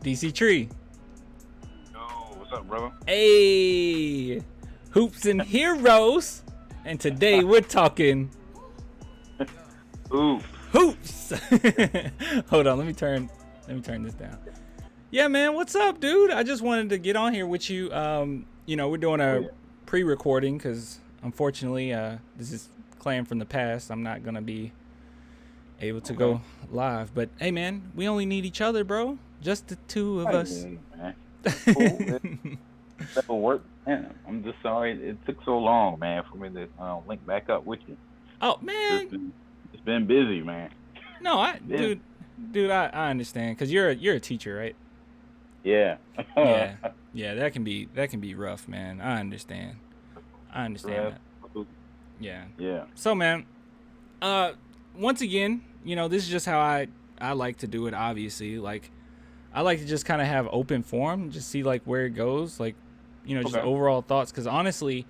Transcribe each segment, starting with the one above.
DC Tree. Yo, what's up, brother? Hey, hoops and heroes. And today we're talking Ooh, hoops. Hold on, let me turn this down. Yeah, man, what's up, dude? I just wanted to get on here with you. We're doing a pre-recording because unfortunately, this is Clan from the past. I'm not gonna be able to go live. But hey, man, we only need each other, bro. Just the two of us. man. Cool. That will work. Man, I'm just sorry it took so long, man, for me to link back up with you. Oh man, It's been busy, man. no, dude, I understand because you're a teacher, right? Yeah. Yeah, that can be rough, man. I understand that. Yeah. So, man, once again, this is just how I like to do it. Obviously, like I like to just kind of have open forum, just see like where it goes, like just overall thoughts. Because honestly,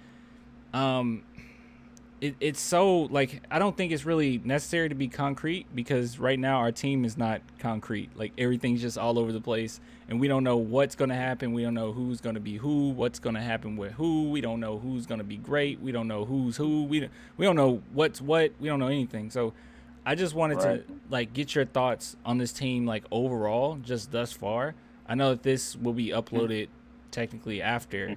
it's so like I don't think it's really necessary to be concrete because right now our team is not concrete. Like everything's just all over the place, and we don't know what's gonna happen. We don't know who's gonna be who, what's gonna happen with who. We don't know who's gonna be great. We don't know who's who. We don't know what's what. We don't know anything. So I just wanted to like get your thoughts on this team like overall, just thus far. I know that this will be uploaded technically after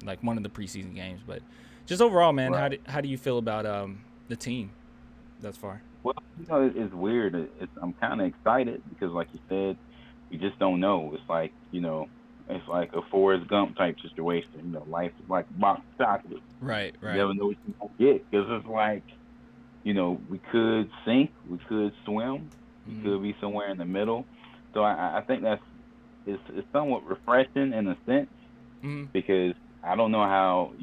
like one of the preseason games, but just overall, man, how do you feel about the team thus far? Well, it's weird. I'm kind of excited because, like you said, you just don't know. It's like it's like a Forrest Gump type situation. Life is like box chocolate. Right. You never know what you're gonna get because it's like we could sink, we could swim, we could be somewhere in the middle. So I think it's somewhat refreshing in a sense because I don't know how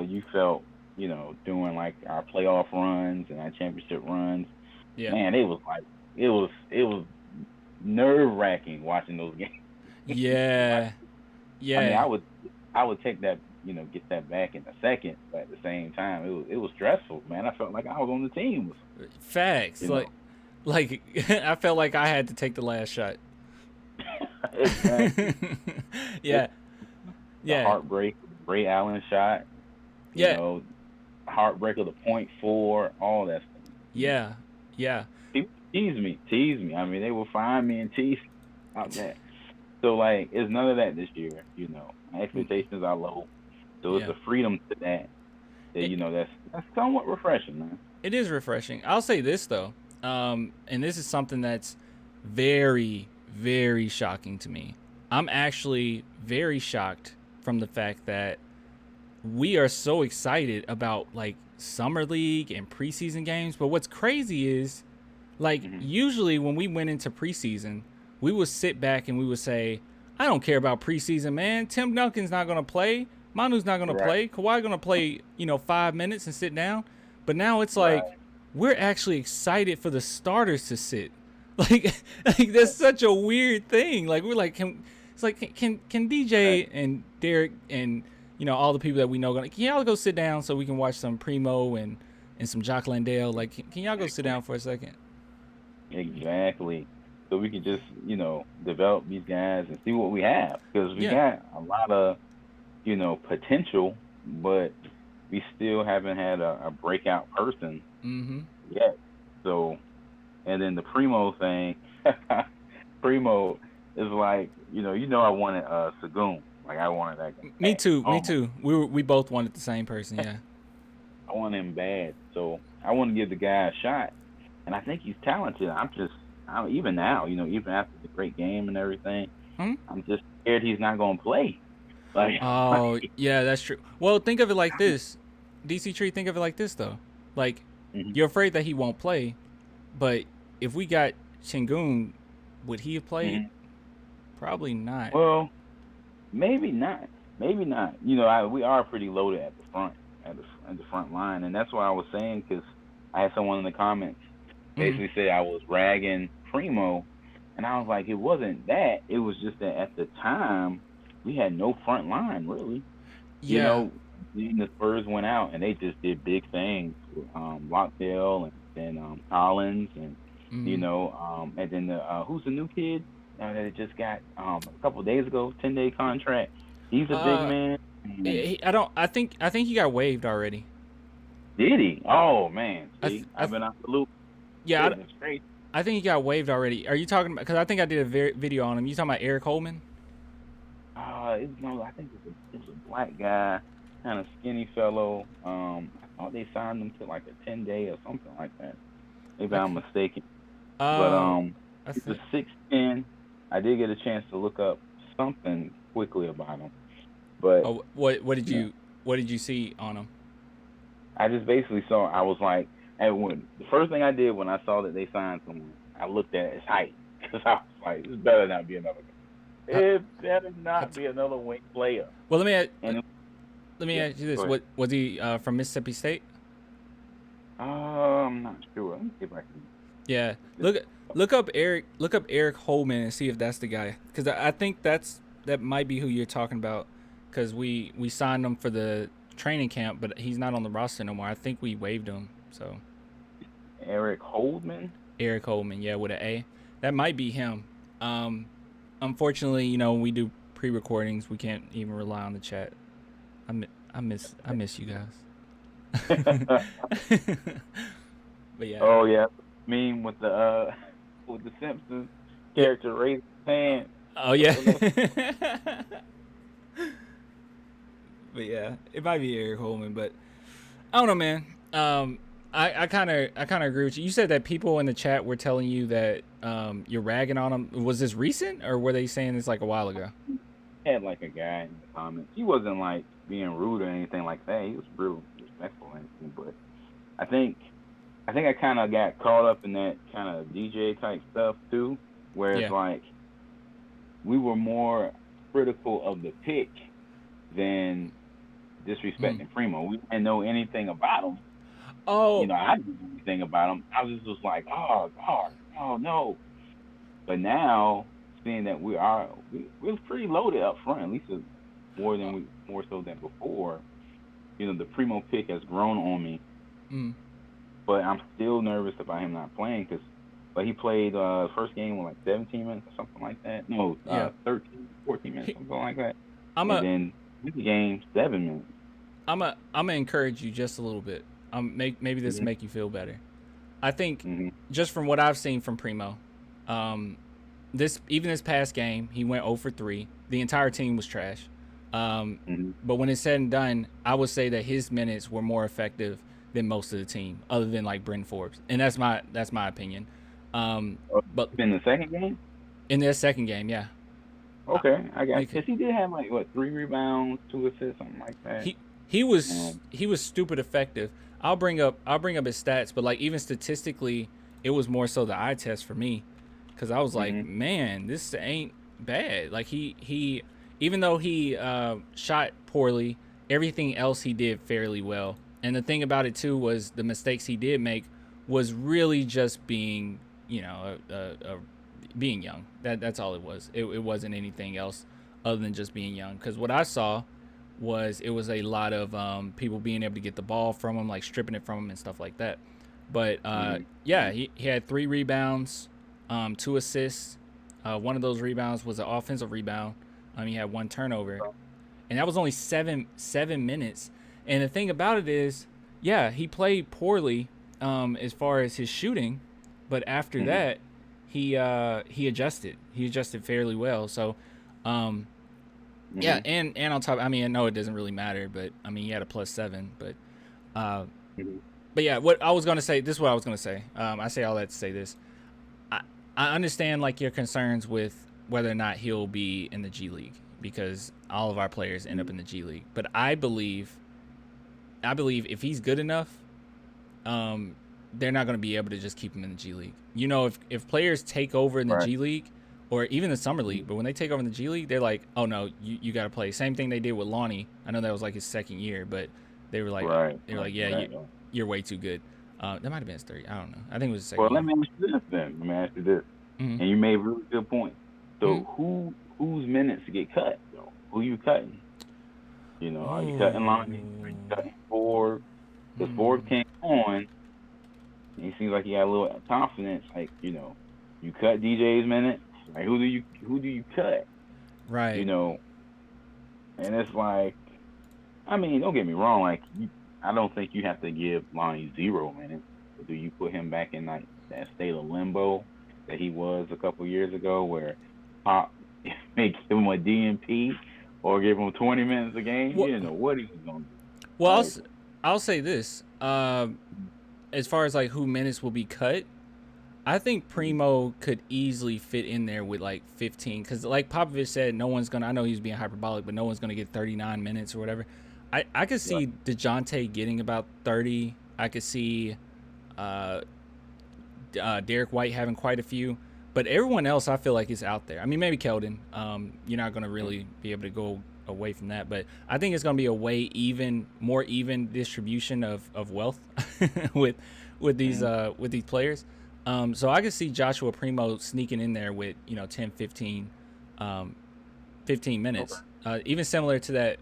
you felt doing like our playoff runs and our championship runs. Yeah. Man, it was nerve wracking watching those games. Yeah. I mean, I would take that get that back in a second, but at the same time it was stressful, man. I felt like I was on the team. Facts. Like I felt like I had to take the last shot. Exactly. Yeah. The heartbreak, Ray Allen shot. Heartbreak of the .4, all that stuff. Yeah. People tease me. I mean, they will find me and tease about that. So like, it's none of that this year. My expectations are low, so it's a freedom to that. That's somewhat refreshing, man. It is refreshing. I'll say this though, and this is something that's very, very shocking to me. I'm actually very shocked from the fact that we are so excited about like summer league and preseason games. But what's crazy is like usually when we went into preseason, we would sit back and we would say, I don't care about preseason, man. Tim Duncan's not going to play. Manu's not going to play. Kawhi's going to play, 5 minutes and sit down. But now it's like we're actually excited for the starters to sit. Like that's such a weird thing. Like we're like, can DJ and Derek and all the people that we know can y'all go sit down so we can watch some Primo and some Jock Landale? Like can y'all go sit down for a second? Exactly. So we can just develop these guys and see what we have because we got a lot of potential, but we still haven't had a breakout person yet. So, and then the Primo thing, Primo is like I wanted Sagoon. Like I wanted that guy. Me too. We both wanted the same person. Yeah. I want him bad, so I want to give the guy a shot, and I think he's talented. Even now, even after the great game and everything, I'm just scared he's not going to play. Yeah, that's true. Well, think of it like this, DC Tree. Think of it like this though. Like you're afraid that he won't play, but if we got Sengun, would he have played? Probably not. Well, maybe not. We are pretty loaded at the front, at the front line, and that's why I was saying because I had someone in the comments basically say I was ragging Primo, and I was like, it wasn't that. It was just that at the time we had no front line really. Yeah. The Spurs went out and they just did big things with Lockdale and then Collins and and then who's the new kid? that just got a couple of days ago, 10-day contract. He's a big Uh, man. And I don't. I think he got waived already. did he? Oh man, I th- see, I I've th- been out the loop. yeah. Goodness gracious. I think he got waived already. Are you talking about? Because I think I did a video on him. You talking about Eric Holman? It's no, I think it's a black guy, kind of skinny fellow. I thought they signed him to like a 10-day or something like that. Maybe I I'm could. mistaken. But Uh, I he's a think. 6'10". I did get a chance to look up something quickly about him, but Oh, what did you know, you see on him? I just basically saw. I was like, and when the first thing I did when I saw that they signed someone, I looked at his height because I was like, this better not be another guy. How, It better how, not be another wing player. well, And it, let me yeah, ask you go this: ahead. What was he from Mississippi State? I'm not sure. Let me see if I can. Yeah. Just, Look up Eric Holman and see if that's the guy. Because I think that might be who you're talking about. Because we signed him for the training camp, but he's not on the roster no more. I think we waived him. So Eric Holdman. Eric Holman, yeah, with an A. That might be him. Um, Unfortunately, when we do pre-recordings, we can't even rely on the chat. I miss you guys. But yeah. Oh yeah, meme with the with the Simpsons Yeah. character raising his hand. Oh yeah. So that's But yeah, it might be Eric Holman, but I don't know, man. I kind of agree with you. You said that people in the chat were telling you that you're ragging on him. Was this recent, or were they saying this like a while ago? had like a guy in the comments. He wasn't like being rude or anything like that. He was real respectful and everything. But I think I kind of got caught up in that kind of DJ type stuff too, where it's Yeah. like we were more critical of the pick than Mm. disrespecting Primo. We didn't know anything about him. Oh, I didn't know anything about him. I was just like, oh God, oh no. But now seeing that we're pretty loaded up front, at least more so than before. The Primo pick has grown on me, mm, but I'm still nervous about him not playing but he played first game with like 17 minutes or something like that. No, yeah. 13, 14 minutes, He, something like that. I'm And a then this game 7 minutes. I'm gonna encourage you just a little bit. Maybe this Mm-hmm. make you feel better. I think Mm-hmm. just from what I've seen from Primo, um, this past game he went 0 for 3. The entire team was trash. Um, Mm-hmm. but when it's said and done, I would say that his minutes were more effective than most of the team, other than like Bryn Forbes, and that's my opinion. But In the second game. in their second game, yeah, I, Okay, I got like because he did have like what 3 rebounds, 2 assists, something like that. he he was Um, he was stupid effective. I'll bring up his stats, but like even statistically, it was more so the eye test for me, because I was like, mm-hmm. man, this ain't bad. Like he even though he shot poorly, everything else he did fairly well. And the thing about it too was the mistakes he did make was really just being being young. That's all it was. It wasn't anything else other than just being young. Because what I saw was it was a lot of people being able to get the ball from him, like stripping it from him and stuff like that. But Mm-hmm. yeah, he had 3 rebounds, 2 assists. One of those rebounds was an offensive rebound. He had 1 turnover, and that was only 7 minutes. And the thing about it is, yeah, he played poorly as far as his shooting, but after Mm-hmm. that, he adjusted. He adjusted fairly well. So, yeah, Mm-hmm. and on top, I mean, I know it doesn't really matter, but I mean, he had a +7. But uh, Mm-hmm. but yeah, what I was gonna say. This is what I was gonna say. I say all that to say this. I I understand like your concerns with whether or not he'll be in the G League, because all of our players end up in the G League. But I believe if he's good enough, they're not going to be able to just keep him in the G League. If players take over in the Right. G League or even the Summer League, but when they take over in the G League, they're like, oh no, you got to play. Same thing they did with Lonnie. I know that was like his second year, but they were like, Right. yeah, Exactly. you're way too good. That might have been his third. I don't know. I think it was his Well, second let year. me ask you this then. Let me ask you this. Mm-hmm. And you made a really good point. Mm-hmm. So whose minutes get cut though? Who you cutting? Are you cutting Lonnie? Are you cutting Ford? Because Ford came on, and he seems like he had a little confidence. Like, you cut DJ's minutes, Like who do you cut? You Right. know, and it's like, I mean, don't get me wrong. Like, I don't think you have to give Lonnie 0 minutes. But do you put him back in like that state of limbo that he was a couple years ago, where Pop may give him a DNP or give him 20 minutes a game? You Well, didn't know what he was gonna do, well, right? I'll say this. As far as like who minutes will be cut, I think Mhm. Primo could easily fit in there with like 15, because like Popovich said, no one's gonna. I know he's being hyperbolic, but no one's gonna get 39 minutes or whatever. I could Right. see Dejounte getting about 30. I could see uh, Derek White having quite a few, but everyone else I feel like is out there. I mean, maybe Keldon. You're not gonna really be able to go away from that, but I think it's gonna be a more even distribution of wealth with Mhm. with these players. So I could see Joshua Primo sneaking in there with 10, 15, um, 15 Okay. minutes. Even similar to that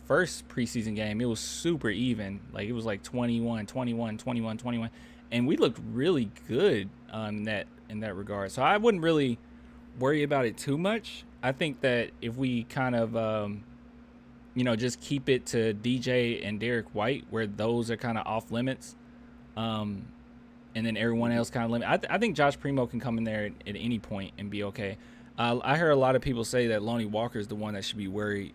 first preseason game, it was super even. Like it was like 21, 21, 21, 21, and we looked really good in that regard. So I wouldn't really worry about it too much. I think that if we kind of just keep it to DJ and Derek White, where those are kind of off limits, um, and then everyone Mhm. else kind of limit. I think Josh Primo can come in there at any point and be okay. I heard a lot of people say that Lonnie Walker is the one that should be worried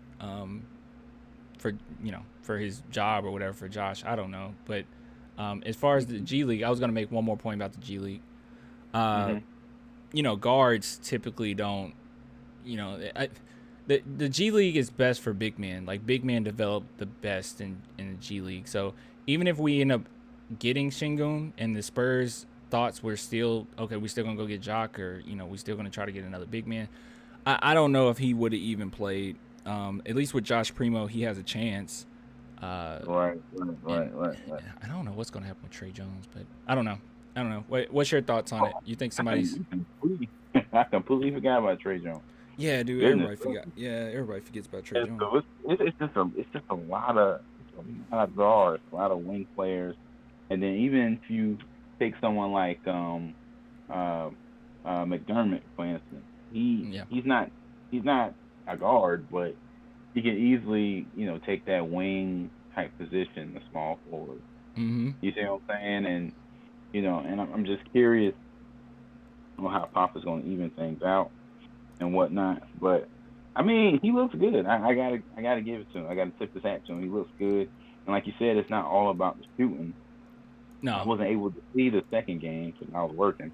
for for his job or whatever for Josh. I don't know, but as far as the Mhm. G League, I was gonna make one more point about the G League. Uh, Mhm. Guards typically don't. The G League is best for big men. Like big men develop the best in the G League. So even if we end up getting Shingun and the Spurs thoughts we're still okay, we still gonna go get Jock, or we still gonna try to get another big man. I don't know if he would have even played. At least with Josh Primo, he has a chance. Uh, Right. Right. and Right. Right. Right. I don't know what's gonna happen with Trey Jones, but I don't know. I don't know. What's your thoughts on Oh, it? You think I somebody's? completely, I completely forgot about Trey Jones. Yeah, dude. Goodness. Everybody forgot. Yeah, everybody forgets about Trey And Jones. so it's just a lot of guards, a lot of wing players, and then even if you take someone like uh, McDermott, for instance, Yeah. he's not a guard, but he can easily take that wing type position, the small forward. Mm-hmm. You see what I'm saying? And and I'm just curious on how Pop is going to even things out and whatnot. But I mean, he looks good. I gotta give it to him. I gotta tip his hat to him. He looks good. And like you said, it's not all about the shooting. I No. wasn't able to see the second game because I was working.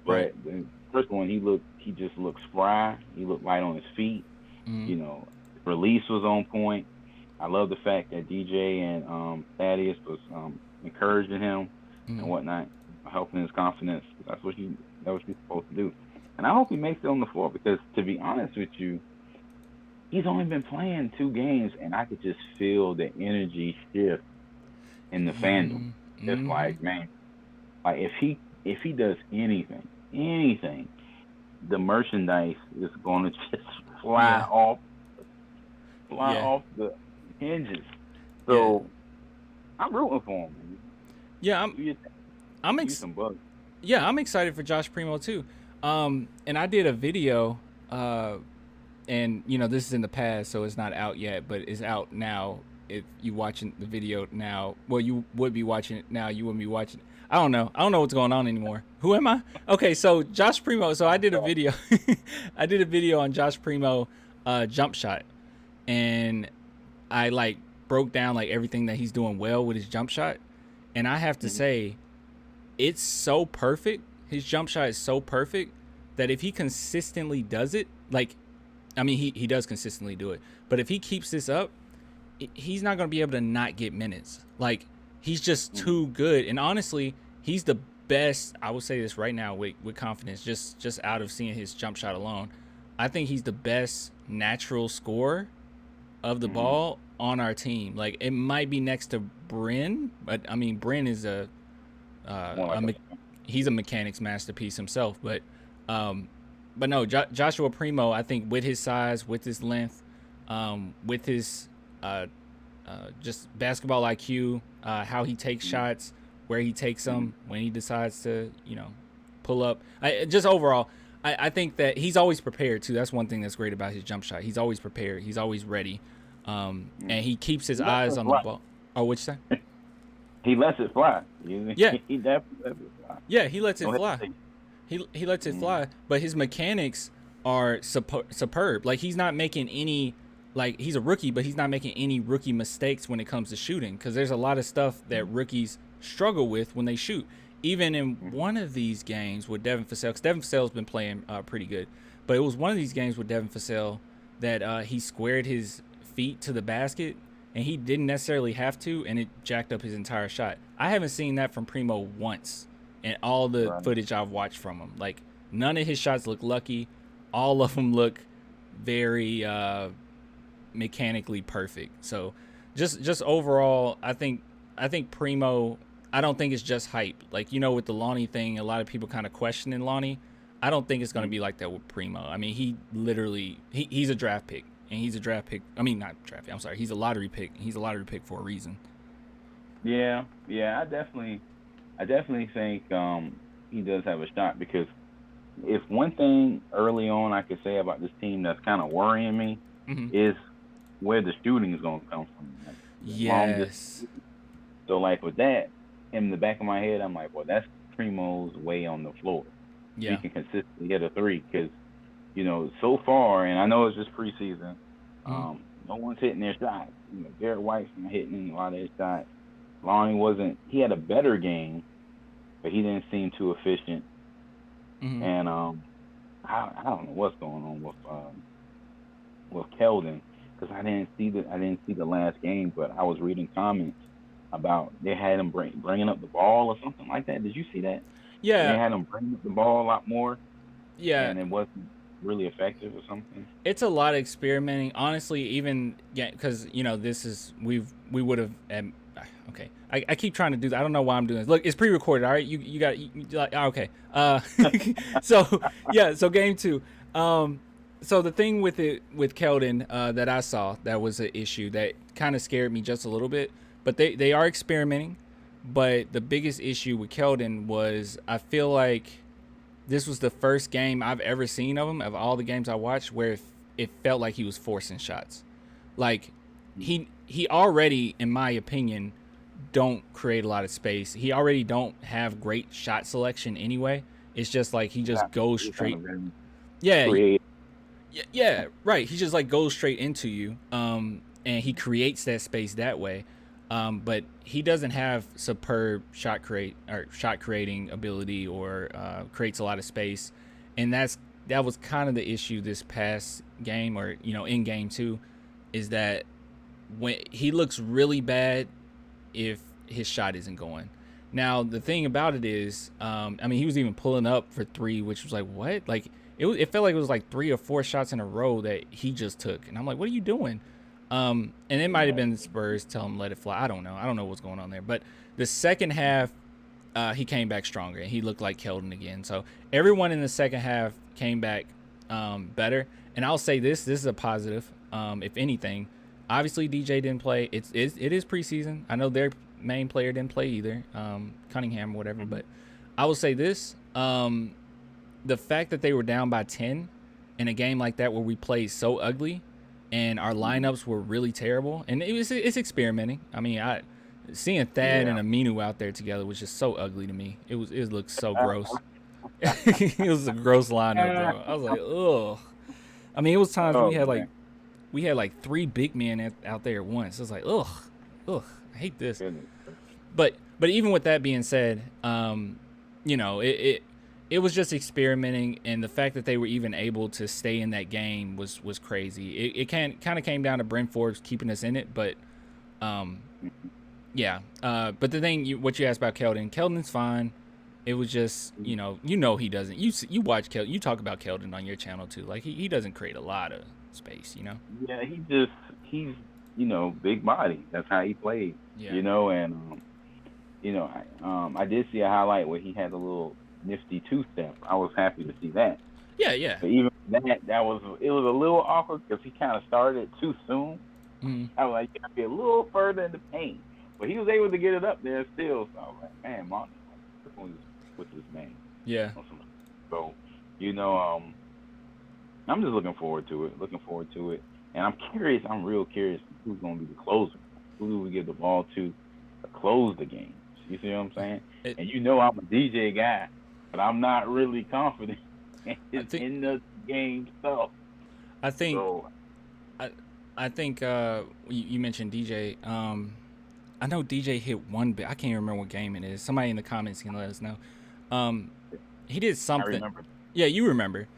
Right. But the first one, he just looks spry. He looked light on his feet. Mm-hmm. His release was on point. I love the fact that DJ and Thaddeus was encouraging him Mm-hmm. and whatnot, helping his confidence. That's what he's supposed to do. And I hope he makes it on the floor because, to be honest with you, he's only been playing 2 games, and I could just feel the energy shift in the fandom. Mm-hmm. It's Mm-hmm. like, man, like if he does anything, the merchandise is going to just Yeah. fly Yeah. off the hinges. Yeah. So I'm rooting for him, man. Yeah. Do you I'm give you ex- some bugs? yeah, I'm excited for Josh Primo too. And I did a video, and this is in the past, so it's not out yet, but it's out now. If you watching the video now, well, you would be watching it now. You wouldn't be watching. I don't know. I don't know what's going on anymore. Who am I? Okay, so Josh Primo. So I did a video. I did a video on Josh Primo, jump shot, and I like broke down like everything that he's doing well with his jump shot, and I have to Mm-hmm. say it's so perfect. His jump shot is so perfect that if he consistently does it, like, I mean, he does consistently do it, but if he keeps this up, he's not going to be able to not get minutes. Like, he's just Mm-hmm. too good. And honestly, he's the best. I will say this right now with confidence, just out of seeing his jump shot alone. I think he's the best natural scorer of the Mm-hmm. ball on our team. Like, it might be next to Bryn, but I mean, Bryn is More a like a he's a mechanics masterpiece himself. Um, but no, Joshua Primo, I think with his size, with his length, with his uh, just basketball IQ, how he takes mm-hmm. shots, where he takes them, when he decides to pull up. Just overall, I think that he's always prepared too. That's one thing that's great about his jump shot. He's always prepared. He's always ready, and he keeps his He lets eyes it on the fly. ball. Oh, which side? He lets it fly. Yeah, He definitely lets it fly. yeah, he lets it Don't fly. hesitate. He lets it fly, but his mechanics are superb. Like he's not making any, like he's a rookie, but he's not making any rookie mistakes when it comes to shooting. Because there's a lot of stuff that rookies struggle with when they shoot. Even in one of these games with Devin Vassell, because Devin Vassell's been playing pretty good, but it was one of these games with Devin Vassell that he squared his feet to the basket, and he didn't necessarily have to, and it jacked up his entire shot. I haven't seen that from Primo once in all the Right. footage I've watched from him. Like none of his shots look lucky. All of them look very mechanically perfect. So just overall, I think Primo. I don't think it's just hype. Like with the Lonnie thing, a lot of people kind of questioning Lonnie. I don't think it's going to be like that with Primo. I mean, he literally he's a draft pick, and he's a draft pick. I mean, not draft pick. I'm sorry. He's a lottery pick. He's a lottery pick for a reason. Yeah, yeah. I definitely think he does have a shot because if one thing early on I could say about this team that's kind of worrying me is where the shooting is going to come from. Like, Yes. so like with that in the back of my head, I'm like, well, that's Primo's way on the floor. Yeah. He can consistently hit a three because so far, and I know it's just preseason. No one's hitting their shots. Garrett White's not hitting a lot of his shots. Lonnie wasn't. He had a better game, but he didn't seem too efficient. And I don't know what's going on with Keldon because I didn't see the last game, but I was reading comments about they had him bringing up the ball or something like that. Did you see that? Yeah. They had him bring up the ball a lot more. Yeah. And it wasn't really effective or something. It's a lot of experimenting, honestly. Even because this is we would have. Okay, I keep trying to do that. I don't know why I'm doing this. Look, it's pre-recorded. All right, you got like okay. So game two. So the thing with Keldon that I saw that was an issue that kind of scared me just a little bit. But they are experimenting. But the biggest issue with Keldon was I feel like this was the first game I've ever seen of him, of all the games I watched, where it felt like he was forcing shots. Like he already, in my opinion, don't create a lot of space. He already don't have great shot selection anyway. It's just like he just goes straight. Yeah, right. He just like goes straight into you, and he creates that space that way. But he doesn't have superb shot creating ability or creates a lot of space, and that was kind of the issue this past game, or in game two, is that when he looks really bad if his shot isn't going. Now the thing about it is, I mean, he was even pulling up for three, which was like what? Like it felt like it was like 3 or 4 shots in a row that he just took, and I'm like, what are you doing? And it might have been the Spurs tell him let it fly. I don't know what's going on there. But the second half, he came back stronger, and he looked like Keldon again. So everyone in the second half came back better. And I'll say this is a positive. If anything, obviously DJ didn't play. It is preseason. I know their main player didn't play either, Cunningham or whatever. But I will say this: the fact that they were down by 10 in a game like that where we played so ugly. And our lineups were really terrible, and it's experimenting. I mean, seeing Thad and Aminu out there together was just so ugly to me. It looked so gross. It was a gross lineup, bro. I was like, ugh. I mean, it was times we had like 3 big men out there at once. I was like, ugh, I hate this. But even with that being said, it was just experimenting, and the fact that they were even able to stay in that game was crazy. It kind of came down to Bryn Forbes keeping us in it, but yeah. But the thing, what you asked about Keldon's fine. It was just he doesn't. You watch Keldon. You talk about Keldon on your channel too. Like he doesn't create a lot of space. Yeah, he's big body. That's how he played. Yeah. And I did see a highlight where he had a little nifty 2-step. I was happy to see that. Yeah. But even it was a little awkward because he kind of started too soon. I was like, you gotta be a little further in the paint, but he was able to get it up there still. So I was like, man, Monty, with this man. Yeah. So, you know, I'm just looking forward to it. Looking forward to it, and I'm curious. I'm real curious who's going to be the closer. Who do we give the ball to close the games? You see what I'm saying? It, And I'm a DJ guy, but I'm not really confident I think in the game stuff. I think So I I think you mentioned DJ. I know DJ hit one bit. I can't even remember what game it is. Somebody in the comments can let us know. Um, he did I something. remember. Yeah, you remember.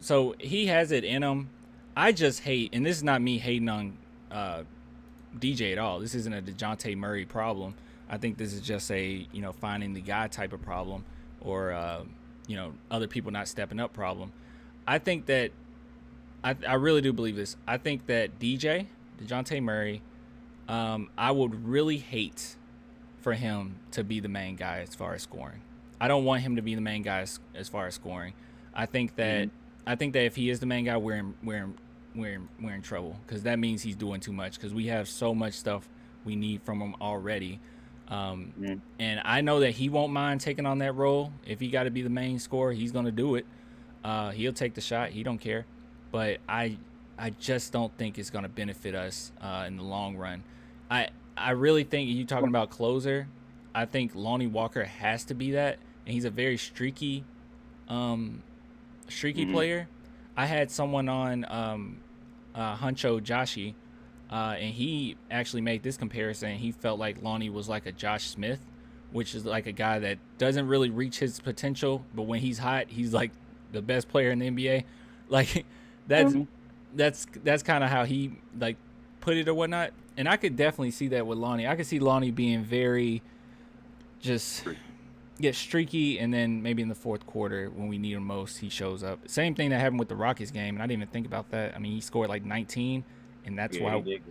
So he has it in him. I just hate, and this is not me hating on DJ at all. This isn't a DeJounte Murray problem. I think this is just a finding the guy type of problem, or other people not stepping up problem. I think that I really do believe this. I think that DeJounte Murray, I would really hate for him to be the main guy as far as scoring. I don't want him to be the main guy as far as scoring. I think that Mhm. if he is the main guy, we're in trouble, because that means he's doing too much, because we have so much stuff we need from him already. Mhm. And I know that he won't mind taking on that role. If he got to be the main scorer, he's gonna do it. He'll take the shot. He don't care. But I just don't think it's gonna benefit us in the long run. I really think, you talking about closer, I think Lonnie Walker has to be that, and he's a very um, streaky Mhm. player. I had someone on, Huncho Joshi, and he actually made this comparison. He felt like Lonnie was like a Josh Smith, which is like a guy that doesn't really reach his potential, but when he's hot, he's like the best player in the NBA. Like that's Mhm. that's kind of how he like put it or whatnot. And I could definitely see that with Lonnie. I could see Lonnie being very just get streaky, and then maybe in the fourth quarter when we need him most, he shows up. Same thing that happened with the Rockets game, and I didn't even think about that. I mean, he scored like 19, and that's Yeah, he why. did.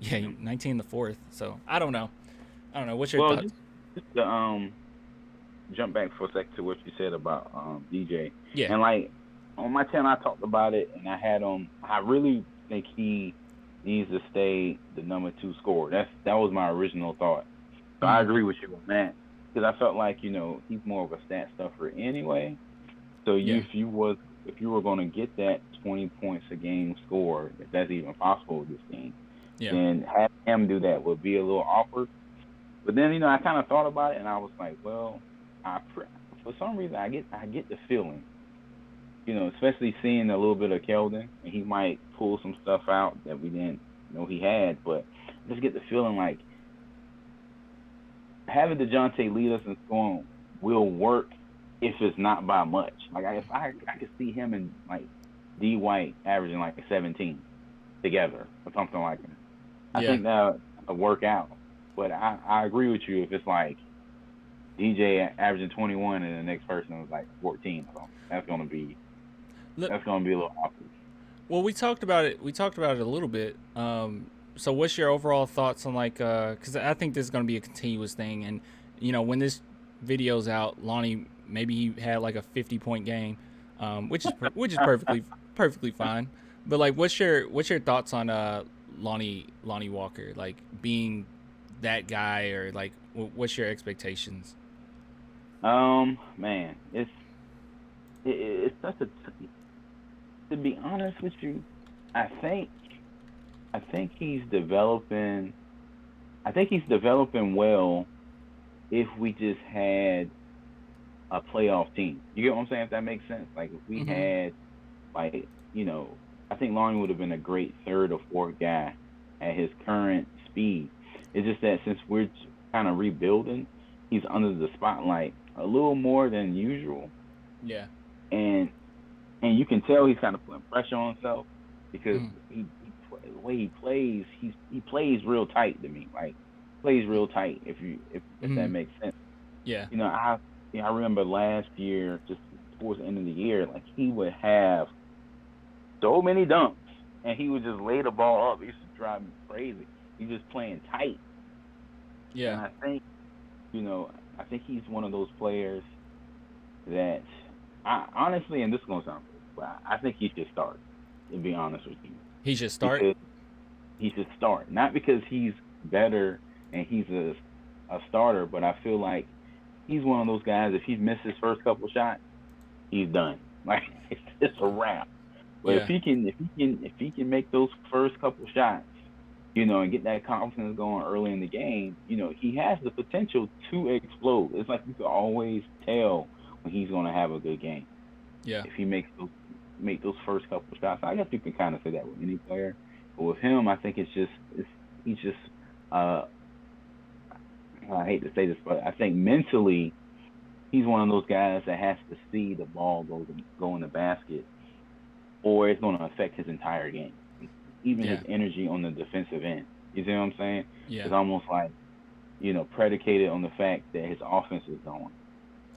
Yeah, Mhm. 19 in the fourth. So I don't know. I don't know. What's your Well, thoughts? just to jump back for a second to what you said about DJ, Yeah. and like on my channel, I talked about it, and I had I really think he needs to stay the number two scorer. That was my original thought. So I Mm, agree with you on that, because I felt like he's more of a stat stuffer anyway. So yeah. if you were going to get that 20 points a game score, if that's even possible with this team, Yeah. then having him do that would be a little awkward. But then I kind of thought about it, and I was like, well, for some reason I get the feeling, especially seeing a little bit of Keldon, and he might pull some stuff out that we didn't know he had. But I just get the feeling like having DeJounte lead us in scoring will work if it's not by much. Like I could see him and like D White averaging like 17 together or something like that. I Yeah. think that will work out. But I agree with you if it's like DJ averaging 21 and the next person was like 14 or something. Look, That's gonna be a little awkward. well, we talked about it. We talked about it a little bit. So what's your overall thoughts on, like, because I think this is going to be a continuous thing, and when this video's out, Lonnie, maybe he had like a 50-point game, which is perfectly fine. But like, what's your thoughts on Lonnie Walker, like being that guy, or like what's your expectations? Man, it's such a to be honest with you, I think I think he's developing. I think he's developing well if we just had a playoff team. You get what I'm saying? If that makes sense. Like if we Mm-hmm. had like I think Lonnie would have been a great third or fourth guy at his current speed. It's just that since we're kind of rebuilding, he's under the spotlight a little more than usual, Yeah. and you can tell he's kind of putting pressure on himself because Mm-hmm. the way he plays, he plays real tight to me. Like plays real tight. If that Mm-hmm. makes sense. Yeah. You know, I remember last year, just towards the end of the year, like he would have so many dunks, and he would just lay the ball up. It used to drive me crazy. He's just playing tight, and Yeah. I think he's one of those players that I honestly, and this is gonna sound crazy, but I think he should start. To be honest with you, He should start. because he should start, not because he's better and he's a starter, but I feel like he's one of those guys. If he misses his first couple shots, he's done. Like it's a wrap. But Yeah. if he can make those first couple shots, and get that confidence going early in the game, he has the potential to explode. It's like you can always tell when he's going to have a good game Yeah. if he make those first couple shots. I guess you can kind of say that with any player, but with him, I think he's just uh I hate to say this, but I think mentally he's one of those guys that has to see the ball go in the basket, or it's going to affect his entire game, even his Yeah. energy on the defensive end. You see what I'm saying? Yeah. It's almost like predicated on the fact that his offense is going,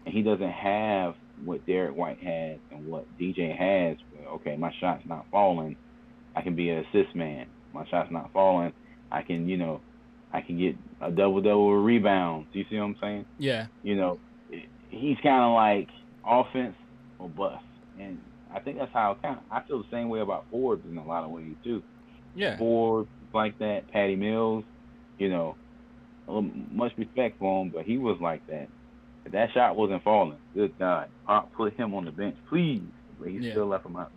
and he doesn't have what Derek White has and what DJ has. Where, okay, my shot's not falling, I can be an assist man. My shot's not falling, I can I can get a double with rebounds. You see what I'm saying? Yeah. You know, he's kind of like offense or bust, and I think that's how I feel the same way about Forbes in a lot of ways too. Yeah. Forbes like that, Patty Mills, you know, much respect for him, but he was like that. If that shot wasn't falling, good God, put him on the bench, please. But he Yeah. still left him out.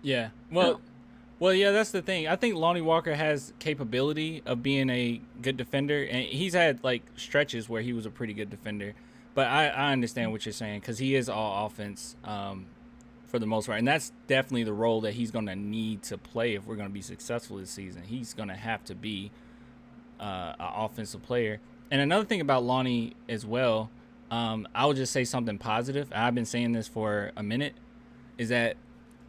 Yeah. Well, yeah, that's the thing. I think Lonnie Walker has capability of being a good defender, and he's had like stretches where he was a pretty good defender. But I understand what you're saying because he is all offense for the most part, and that's definitely the role that he's going to need to play if we're going to be successful this season. He's going to have to be an offensive player. And another thing about Lonnie as well, I would just say something positive. I've been saying this for a minute, is that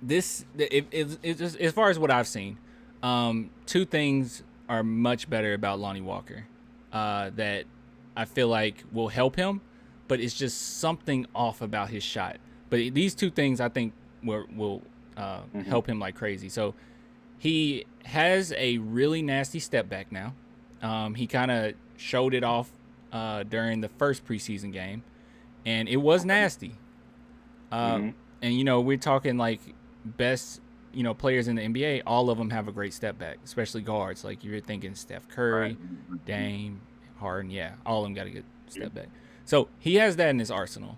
just, as far as what I've seen, two things are much better about Lonnie Walker that I feel like will help him, but it's just something off about his shot. But these two things I think will help him like crazy. So he has a really nasty step back now. He kind of showed it off during the first preseason game, and it was nasty. And we're talking like best players in the NBA. All of them have a great step back, especially guards. Like you're thinking Steph Curry, Dame, Harden. Yeah, all of them got a good step back. So he has that in his arsenal,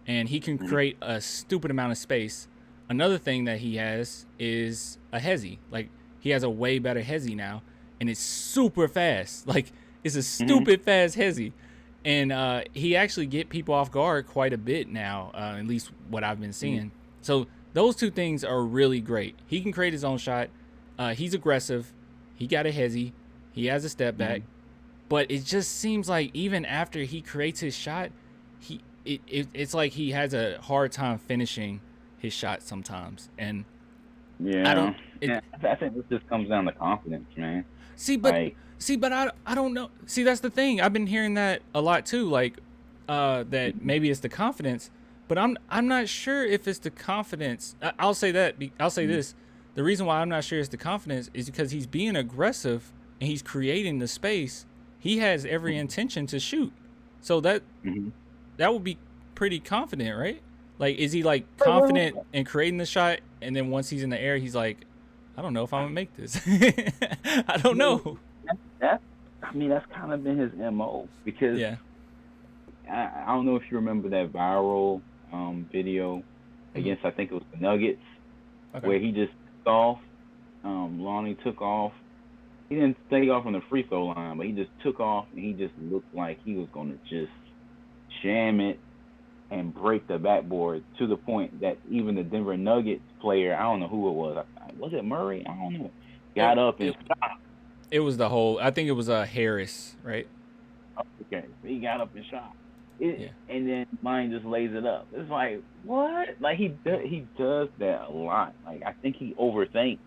and he can create a stupid amount of space. Another thing that he has is a hezzy. Like he has a way better hezzy now, and it's super fast. Like it's a stupid fast hezzy. And he actually get people off guard quite a bit now, at least what I've been seeing. So those two things are really great. He can create his own shot. He's aggressive. He got a hezzy. He has a step back. But it just seems like even after he creates his shot, it's like he has a hard time finishing his shot sometimes. And I think this just comes down to confidence, man. But I don't know. See, that's the thing. I've been hearing that a lot too. Like that maybe it's the confidence, but I'm not sure if it's the confidence. I'll say that. I'll say this. The reason why I'm not sure it's the confidence is because he's being aggressive and he's creating the space. He has every intention to shoot. So that would be pretty confident, right? Like, is he like confident in creating the shot, and then once he's in the air, he's like, I don't know if I'm gonna make this. I don't know. That's kind of been his MO because I don't know if you remember that viral video against I think it was the Nuggets where he just took off. Lonnie took off. He didn't take off on the free throw line, but he just took off and he just looked like he was gonna just jam it and break the backboard to the point that even the Denver Nuggets player, I don't know who it was. Was it Murray? I don't know. Got up and stopped. It was the whole. I think it was Harris, right? Okay, he got up and shot. And then mine just lays it up. It's like what? Like he does that a lot. Like I think he overthinks.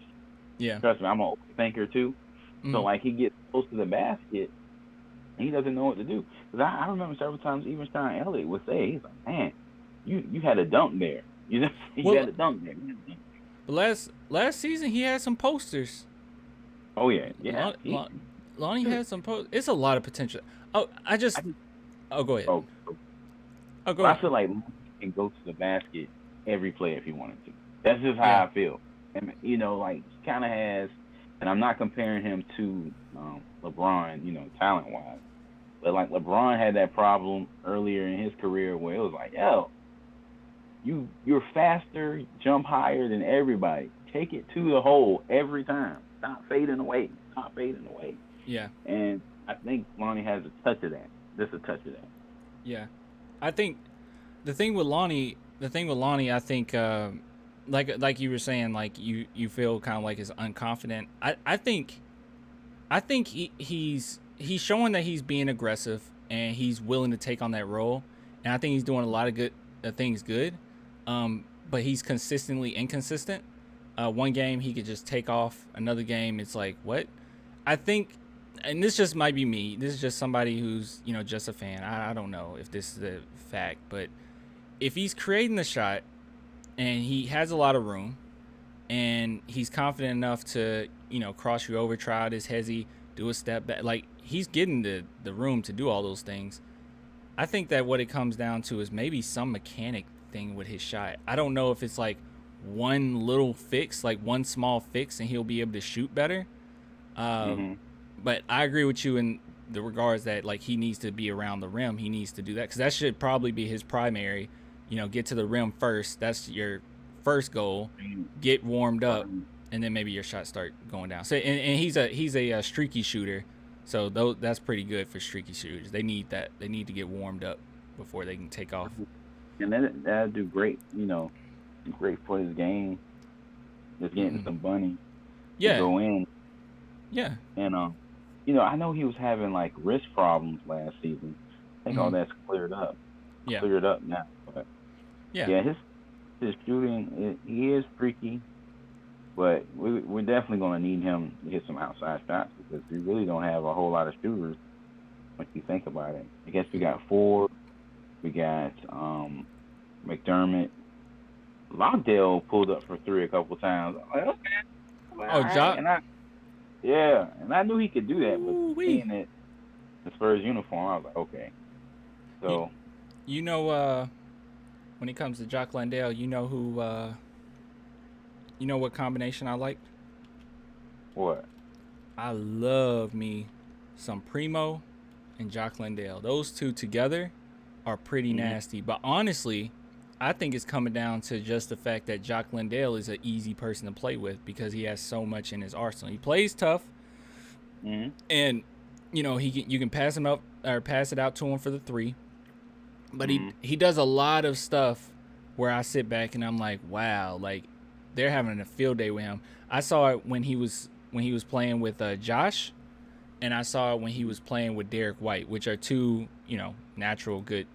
Yeah. Trust me, I'm an overthinker too. So like he gets close to the basket, and he doesn't know what to do. Because I remember several times even Stein Elliott would say, he's like, man, you had a dunk there. You had a dunk there. Last season he had some posters. Oh yeah. Lonnie had some posters. It's a lot of potential. Oh, go ahead. Go ahead. I feel like Lonnie can go to the basket every play if he wanted to. That's just how I feel. And like he kind of has. And I'm not comparing him to LeBron, talent-wise. But, like, LeBron had that problem earlier in his career where it was like, yo, you're faster, jump higher than everybody. Take it to the hole every time. Stop fading away. Stop fading away. Yeah. And I think Lonnie has a touch of that. Just a touch of that. Yeah. I think the thing with Lonnie, I think, like you were saying, like you feel kind of like is unconfident. I think he's showing that he's being aggressive and he's willing to take on that role, and I think he's doing a lot of good things good. But he's consistently inconsistent. One game he could just take off. Another game it's like what? I think, and this just might be me. This is just somebody who's just a fan. I don't know if this is a fact, but if he's creating the shot and he has a lot of room and he's confident enough to cross you over, try out his hezzy, do a step back, like he's getting the room to do all those things. I think that what it comes down to is maybe some mechanic thing with his shot. I don't know if it's like one little fix, like one small fix, and he'll be able to shoot better. Hmm. But I agree with you in the regards that like he needs to be around the rim. He needs to do that because that should probably be his primary. Get to the rim first. That's your first goal. Get warmed up, and then maybe your shots start going down. So and he's a streaky shooter, so that's pretty good for streaky shooters. They need that. They need to get warmed up before they can take off. And that'll do great. Great for his game. Just getting Hmm. some bunny to Yeah, go in. yeah, And I know he was having like wrist problems last season. I think all hmm, that's yeah, cleared up now. But yeah, yeah, his shooting, he is freaky, but we're definitely going to need him to hit some outside shots because we really don't have a whole lot of shooters when you think about it. I guess we got Ford, we got McDermott. Lockdale pulled up for three a couple times. I'm like, okay, all Oh, right. Jock. And I knew he could do that, but Ooh wee. seeing it the Spurs uniform, I was like, okay. You, So you know, when it comes to Jock Landale, you know what combination I like? what? I love me some Primo and Jock Landale. Those two together are pretty Hmm. nasty. But honestly, I think it's coming down to just the fact that Jock Landale is an easy person to play with because he has so much in his arsenal. He plays tough, Hmm. and you can pass him up or pass it out to him for the three. But he Hmm. he does a lot of stuff where I sit back and I'm like, wow, like they're having a field day with him. I saw it when he was playing with Josh, and I saw it when he was playing with Derek White, which are two natural good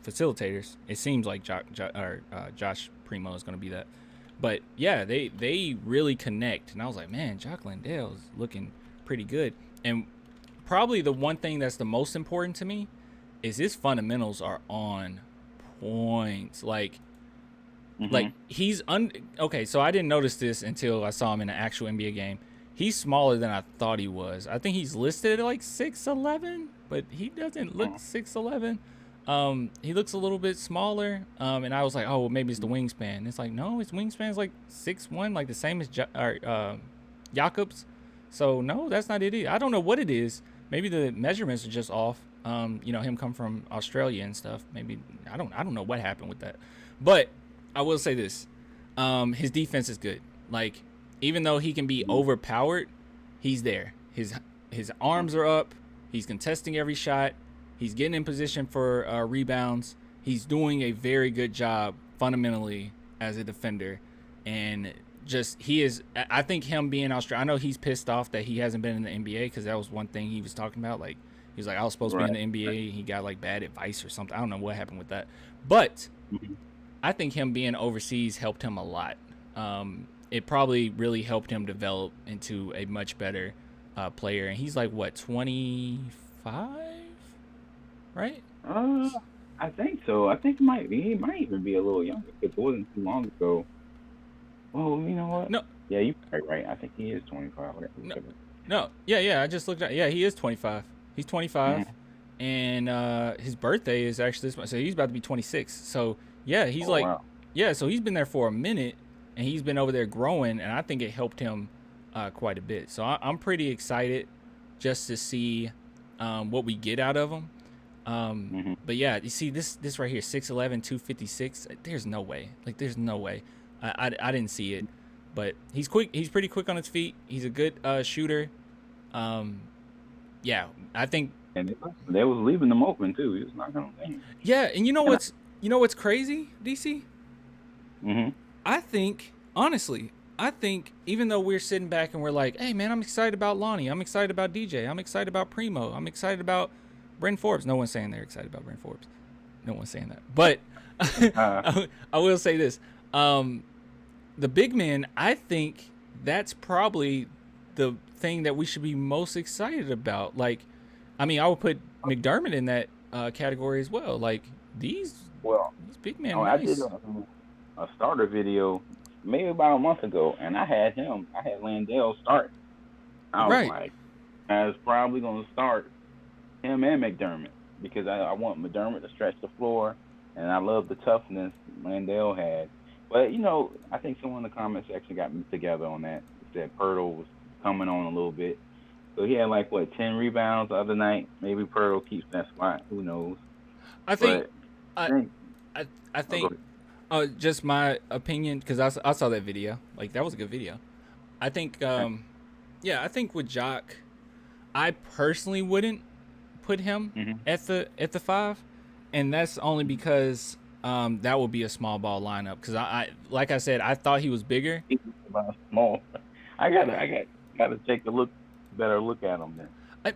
facilitators. It seems like Josh Primo is going to be that, but yeah, they really connect, and I was like, man, Jock Landale is looking pretty good, and probably the one thing that's the most important to me is his fundamentals are on point. Like Hmm. okay, so I didn't notice this until I saw him in an actual NBA game. He's smaller than I thought he was. I think he's listed at like 6'11", but he doesn't look 6'11". He looks a little bit smaller. And I was like, oh, well, maybe it's the wingspan. It's like, no, his wingspan is like 6'1", like the same as Jakobs. So no, that's not it. I don't know what it is. Maybe the measurements are just off. Him come from Australia and stuff. Maybe I don't know what happened with that. But I will say this. His defense is good. Like, even though he can be Hmm. overpowered, he's there. His arms are up. He's contesting every shot. He's getting in position for rebounds. He's doing a very good job fundamentally as a defender, and just he is. I think him being Australian. I know he's pissed off that he hasn't been in the NBA because that was one thing he was talking about. Like he was like, I was supposed to be in Right. the NBA. He got like bad advice or something. I don't know what happened with that, but Hmm. I think him being overseas helped him a lot. It probably really helped him develop into a much better player. And he's like what 25, right? Uh, I think so. I think he might even be a little younger because it wasn't too long ago. Oh, you know what? No, Yeah, you're right. I think he is 25. no, no. Yeah, yeah. I just looked at. Yeah, he is 25. He's 25, Hmm. and his birthday is actually this month, so he's about to be 26. So yeah, he's Oh like, wow. yeah. So he's been there for a minute, and he's been over there growing, and I think it helped him quite a bit. So I'm pretty excited just to see what we get out of him. But yeah, you see this right here, 6'11", 256. There's no way. Like there's no way. I didn't see it, but he's quick. He's pretty quick on his feet. He's a good shooter. Yeah, I think. And they was leaving them open too. He was knocking them down. Yeah, and you know what's crazy, DC? Mm-hmm. I think honestly, even though we're sitting back and we're like, hey man, I'm excited about Lonnie. I'm excited about DJ. I'm excited about Primo. I'm excited about Bryn Forbes. No one's saying they're excited about Bryn Forbes. No one's saying that. But I will say this. The big men, I think that's probably the thing that we should be most excited about. Like, I mean, I would put McDermott in that category as well. Like, these big men, I nice. did a starter video maybe about a month ago, and I had Landale start. I was like, I was probably going to start him and McDermott because I want McDermott to stretch the floor, and I love the toughness Landale had. But, I think someone in the comment section got me together on that. Said Pirtle was coming on a little bit. So he had 10 rebounds the other night. Maybe Pirtle keeps that spot. Who knows? I think just my opinion, because I saw that video. Like, that was a good video. I think, I think with Jock, I personally wouldn't put him at the 5, and that's only because that would be a small ball lineup. Because I like I said, I thought he was bigger. He's about small. I gotta take a better look at him then.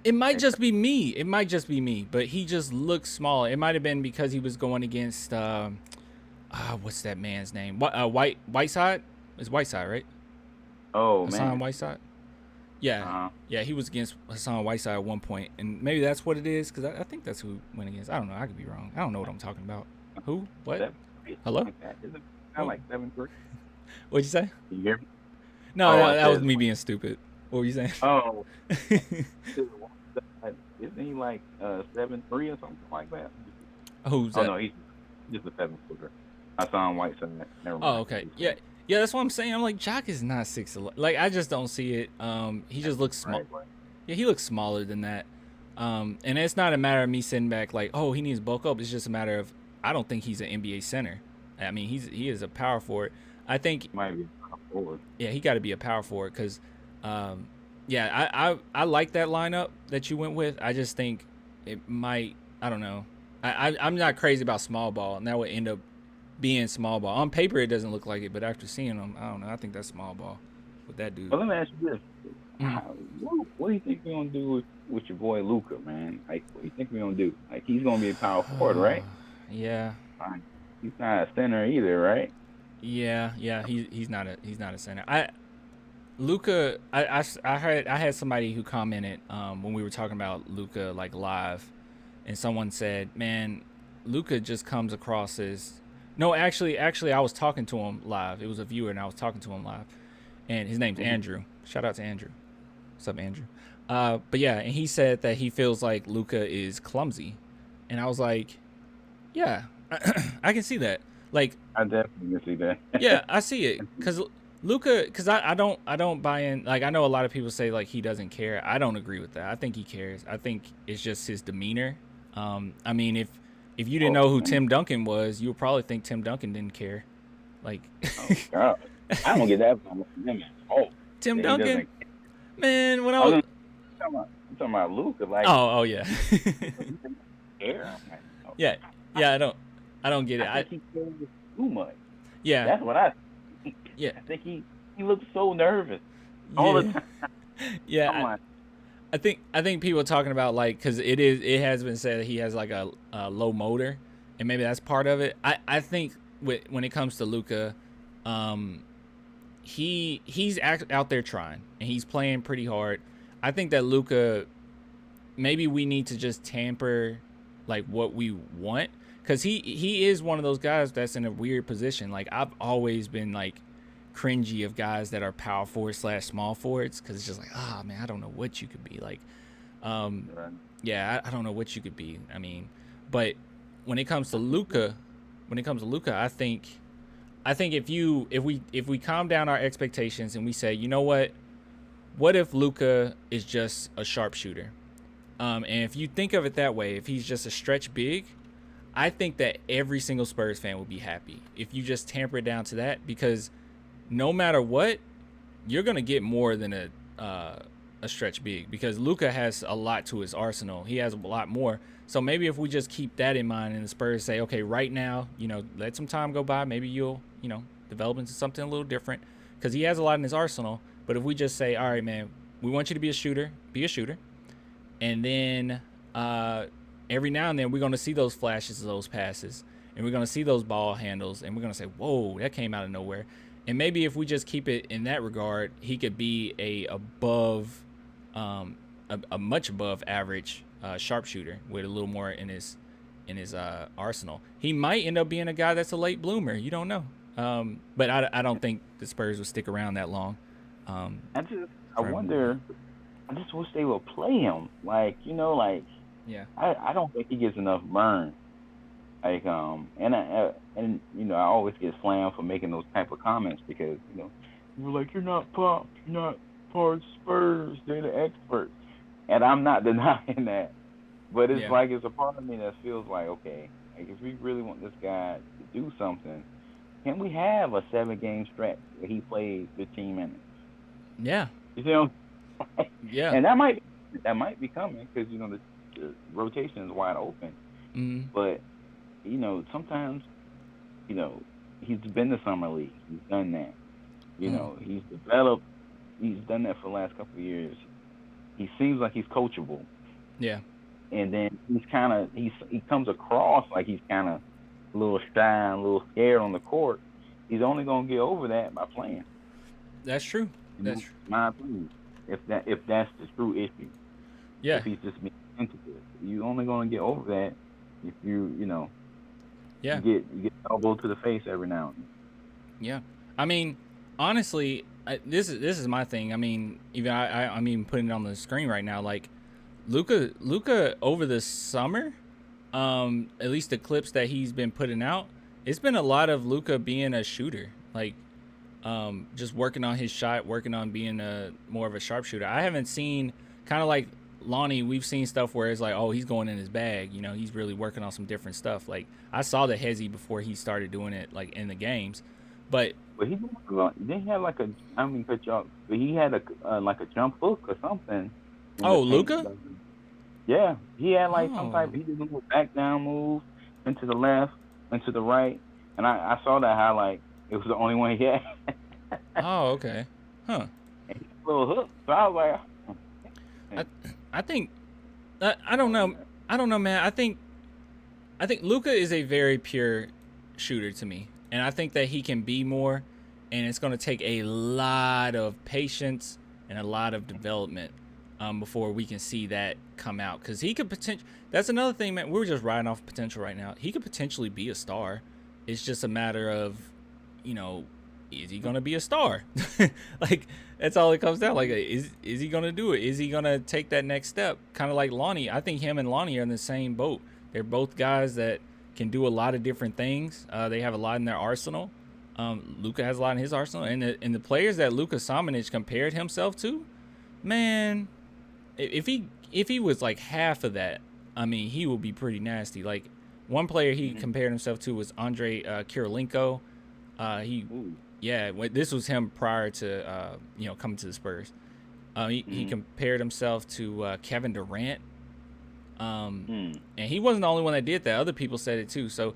It might just be me. But he just looks small. It might have been because he was going against what's that man's name? Whiteside? It's Whiteside, right? Oh, Hassan man. Whiteside? Yeah. Yeah, he was against Hassan Whiteside at one point. And maybe that's what it is, because I think that's who went against. I don't know. I could be wrong. I don't know what I'm talking about. Who? What? Hello? Like 7'3". What'd you say? Can you hear me? No, that was me being stupid. What were you saying? Oh. Isn't he 7'3" or something like that? Who's that? Oh, no, he's just a 7-footer. Hassan Whiteside. Never mind. Oh, okay. Yeah. Yeah, that's what I'm saying. I'm like, Jock is not 6'11". Like, I just don't see it. He just looks small. Right. Yeah, he looks smaller than that. And it's not a matter of me sitting back like, oh, he needs to bulk up. It's just a matter of I don't think he's an NBA center. I mean, he is a power forward. I think he might be a power forward. Yeah, he got to be a power forward because, I like that lineup that you went with. I just think it might. I don't know. I'm not crazy about small ball, and that would end up being small ball. On paper, it doesn't look like it, but after seeing him, I don't know. I think that's small ball with that dude. Well, let me ask you this: what do you think we're gonna do with your boy Luka, man? Like, what do you think we're gonna do? Like, he's gonna be a power forward, right? Yeah. He's not a center either, right? Yeah. He's not a center. Luka, I had somebody who commented when we were talking about Luka live, and someone said, "Man, Luka just comes across as." No, actually, I was talking to him live. It was a viewer, and I was talking to him live, and his name's Andrew. Shout out to Andrew. What's up, Andrew? But yeah, and he said that he feels like Luka is clumsy, and I was like, yeah, I can see that. Like, I definitely can see that. Yeah, I see it because Luka, because I don't buy in. Like, I know a lot of people say like he doesn't care. I don't agree with that. I think he cares. I think it's just his demeanor. I mean, if you didn't know who Tim Duncan was, you would probably think Tim Duncan didn't care. Like, oh God, I don't get that from him at all. Tim Duncan, man, when I was I'm talking about Luka, like, oh yeah, care. Yeah, I don't get it. I think he cares too much. Yeah, that's what I think. Yeah, I think he looks so nervous all the time. Yeah, I think people are talking about like because it has been said that he has like a low motor, and maybe that's part of it. I think when it comes to Luka, he's out there trying and he's playing pretty hard. I think that Luka, maybe we need to just tamper like what we want, because he is one of those guys that's in a weird position. Like, I've always been like cringy of guys that are power forward / small forwards, because it's just like, man, I don't know what you could be like. Yeah, I don't know what you could be. I mean, but when it comes to Luka, I think if we calm down our expectations and we say, you know what if Luka is just a sharpshooter? And if you think of it that way, if he's just a stretch big, I think that every single Spurs fan would be happy if you just tamper it down to that, because no matter what, you're gonna get more than a stretch big, because Luka has a lot to his arsenal. He has a lot more. So maybe if we just keep that in mind and the Spurs say, okay, right now, let some time go by. Maybe you'll, develop into something a little different, because he has a lot in his arsenal. But if we just say, all right, man, we want you to be a shooter. And then every now and then we're going to see those flashes of those passes, and we're going to see those ball handles, and we're going to say, whoa, that came out of nowhere. And maybe if we just keep it in that regard, he could be a much above average sharpshooter with a little more in his arsenal. He might end up being a guy that's a late bloomer. You don't know. But I don't think the Spurs will stick around that long. I wonder. I just wish they would play him. Yeah. I don't think he gets enough burn. I always get slammed for making those type of comments, because you're like, you're not part of Spurs, they're the experts, and I'm not denying that, but it's like, it's a part of me that feels like, okay, like, if we really want this guy to do something, can we have a 7-game stretch where he plays 15 minutes? Yeah. You know. Yeah. And that might be coming, because the rotation is wide open. Mm-hmm. But sometimes, he's been to summer league. He's done that. He's developed. He's done that for the last couple of years. He seems like he's coachable. Yeah. And then he comes across like he's kind of a little shy, a little scared on the court. He's only gonna get over that by playing. That's true. That's true. My opinion. If that's the true issue. Yeah. If he's just being sensitive, you're only gonna get over that if you Yeah. You get elbow to the face every now and then. Yeah. I mean, honestly, this is my thing. I mean, even I'm even putting it on the screen right now. Like, Luka over the summer, at least the clips that he's been putting out, it's been a lot of Luka being a shooter. Like, just working on his shot, working on being more of a sharpshooter. I haven't seen, kind of like Lonnie, we've seen stuff where it's like, oh, he's going in his bag. He's really working on some different stuff. Like, I saw the hezzy before he started doing it, like, in the games. But he didn't have like cut you off, but he had a jump hook or something. Oh, Luka? Yeah, he had like some type. He did a little back down move, went to the left, went to the right, and I saw that highlight. It was the only one he had. Oh, okay. Huh. And a little hook. So I was like, I think, I don't know. I don't know, man. I think Luka is a very pure shooter to me, and I think that he can be more, and it's going to take a lot of patience and a lot of development before we can see that come out, because he could potentially. That's another thing, man. We're just riding off potential right now. He could potentially be a star. It's just a matter of, is he gonna be a star? Like, that's all it comes down. Like, is he gonna do it? Is he gonna take that next step? Kind of like Lonnie. I think him and Lonnie are in the same boat. They're both guys that can do a lot of different things. They have a lot in their arsenal. Luka has a lot in his arsenal, and the players that Luka Samanic compared himself to, man, if he was like half of that, I mean, he would be pretty nasty. Like, one player he compared himself to was Andre Kirilenko. This was him prior to coming to the Spurs. He compared himself to Kevin Durant. And he wasn't the only one that did that. Other people said it too. So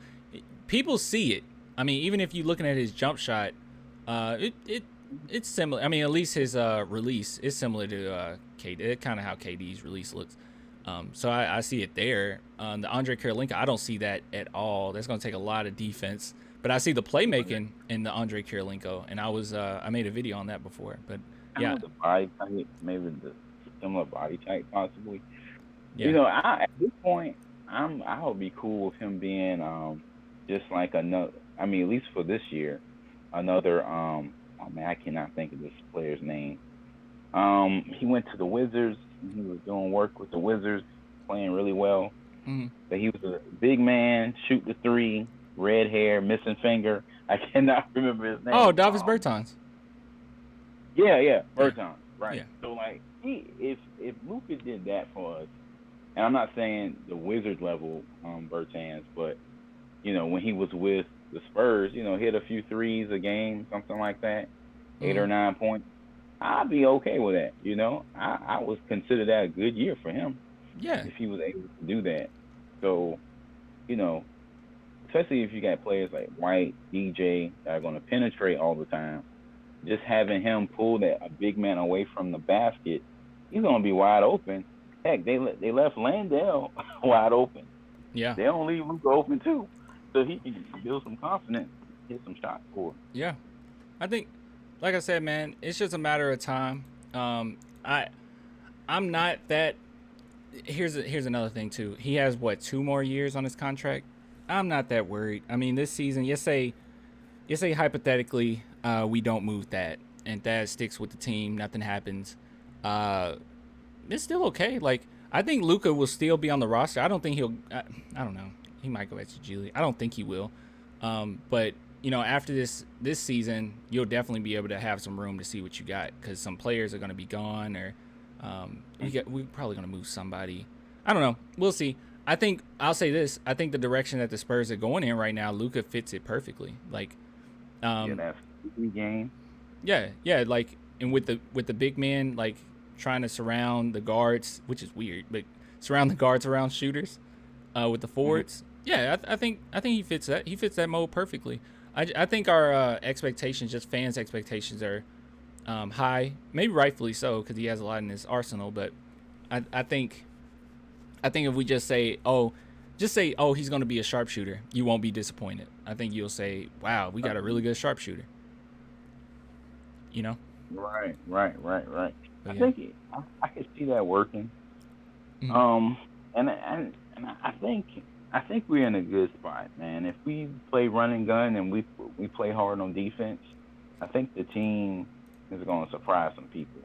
people see it. I mean, even if you're looking at his jump shot, it's similar. I mean, at least his release is similar to KD. Kind of how KD's release looks. So I see it there. The Andre Kirilenko, I don't see that at all. That's going to take a lot of defense. But I see the playmaking in the Andre Kirilenko, and I made a video on that before. But yeah, the body type, maybe the similar body type, possibly. Yeah. At this point, I would be cool with him being just like another. I mean, at least for this year, another. Oh man, I cannot think of this player's name. He went to the Wizards. And he was doing work with the Wizards, playing really well. Mm-hmm. But he was a big man, shoot the three, red hair, missing finger. I cannot remember his name. Oh, Davis Bertans. Yeah, Bertans, right. Yeah. So like, if Luka did that for us, and I'm not saying the Wizard level Bertans, but when he was with the Spurs, hit a few threes a game, something like that, 8 or 9 points. I'd be okay with that. I would consider that a good year for him Yeah. if he was able to do that. So, you know, especially if you got players like White, DJ that are going to penetrate all the time, just having him pull a big man away from the basket, he's going to be wide open. Heck, they left Landale wide open. Yeah. They don't leave Luka open too, so he can build some confidence, hit some shots for him. Yeah. I think, like I said, man, it's just a matter of time. I'm not that. Here's another thing too. He has what, 2 more years on his contract. I'm not that worried. I mean, this season, you say hypothetically, we don't move that, and Thad sticks with the team. Nothing happens. It's still okay. Like, I think Luka will still be on the roster. I don't think he'll. I don't know. He might go back to G League. I don't think he will. But after this season, you'll definitely be able to have some room to see what you got, because some players are going to be gone, or we're probably going to move somebody. I don't know. We'll see. I'll say this. I think the direction that the Spurs are going in right now, Luka fits it perfectly. Like, that's the game. Yeah. Like, and with the big man, like, trying to surround the guards, which is weird, but surround the guards around shooters, with the forwards. Yeah, I think he fits that. He fits that mold perfectly. I think our expectations, just fans' expectations, are high. Maybe rightfully so, because he has a lot in his arsenal. But I think if we just say, he's going to be a sharpshooter, you won't be disappointed. I think you'll say, wow, we got a really good sharpshooter. Right. But I yeah. think I could see that working. And I think we're in a good spot, man. If we play run and gun and we play hard on defense, I think the team is going to surprise some people.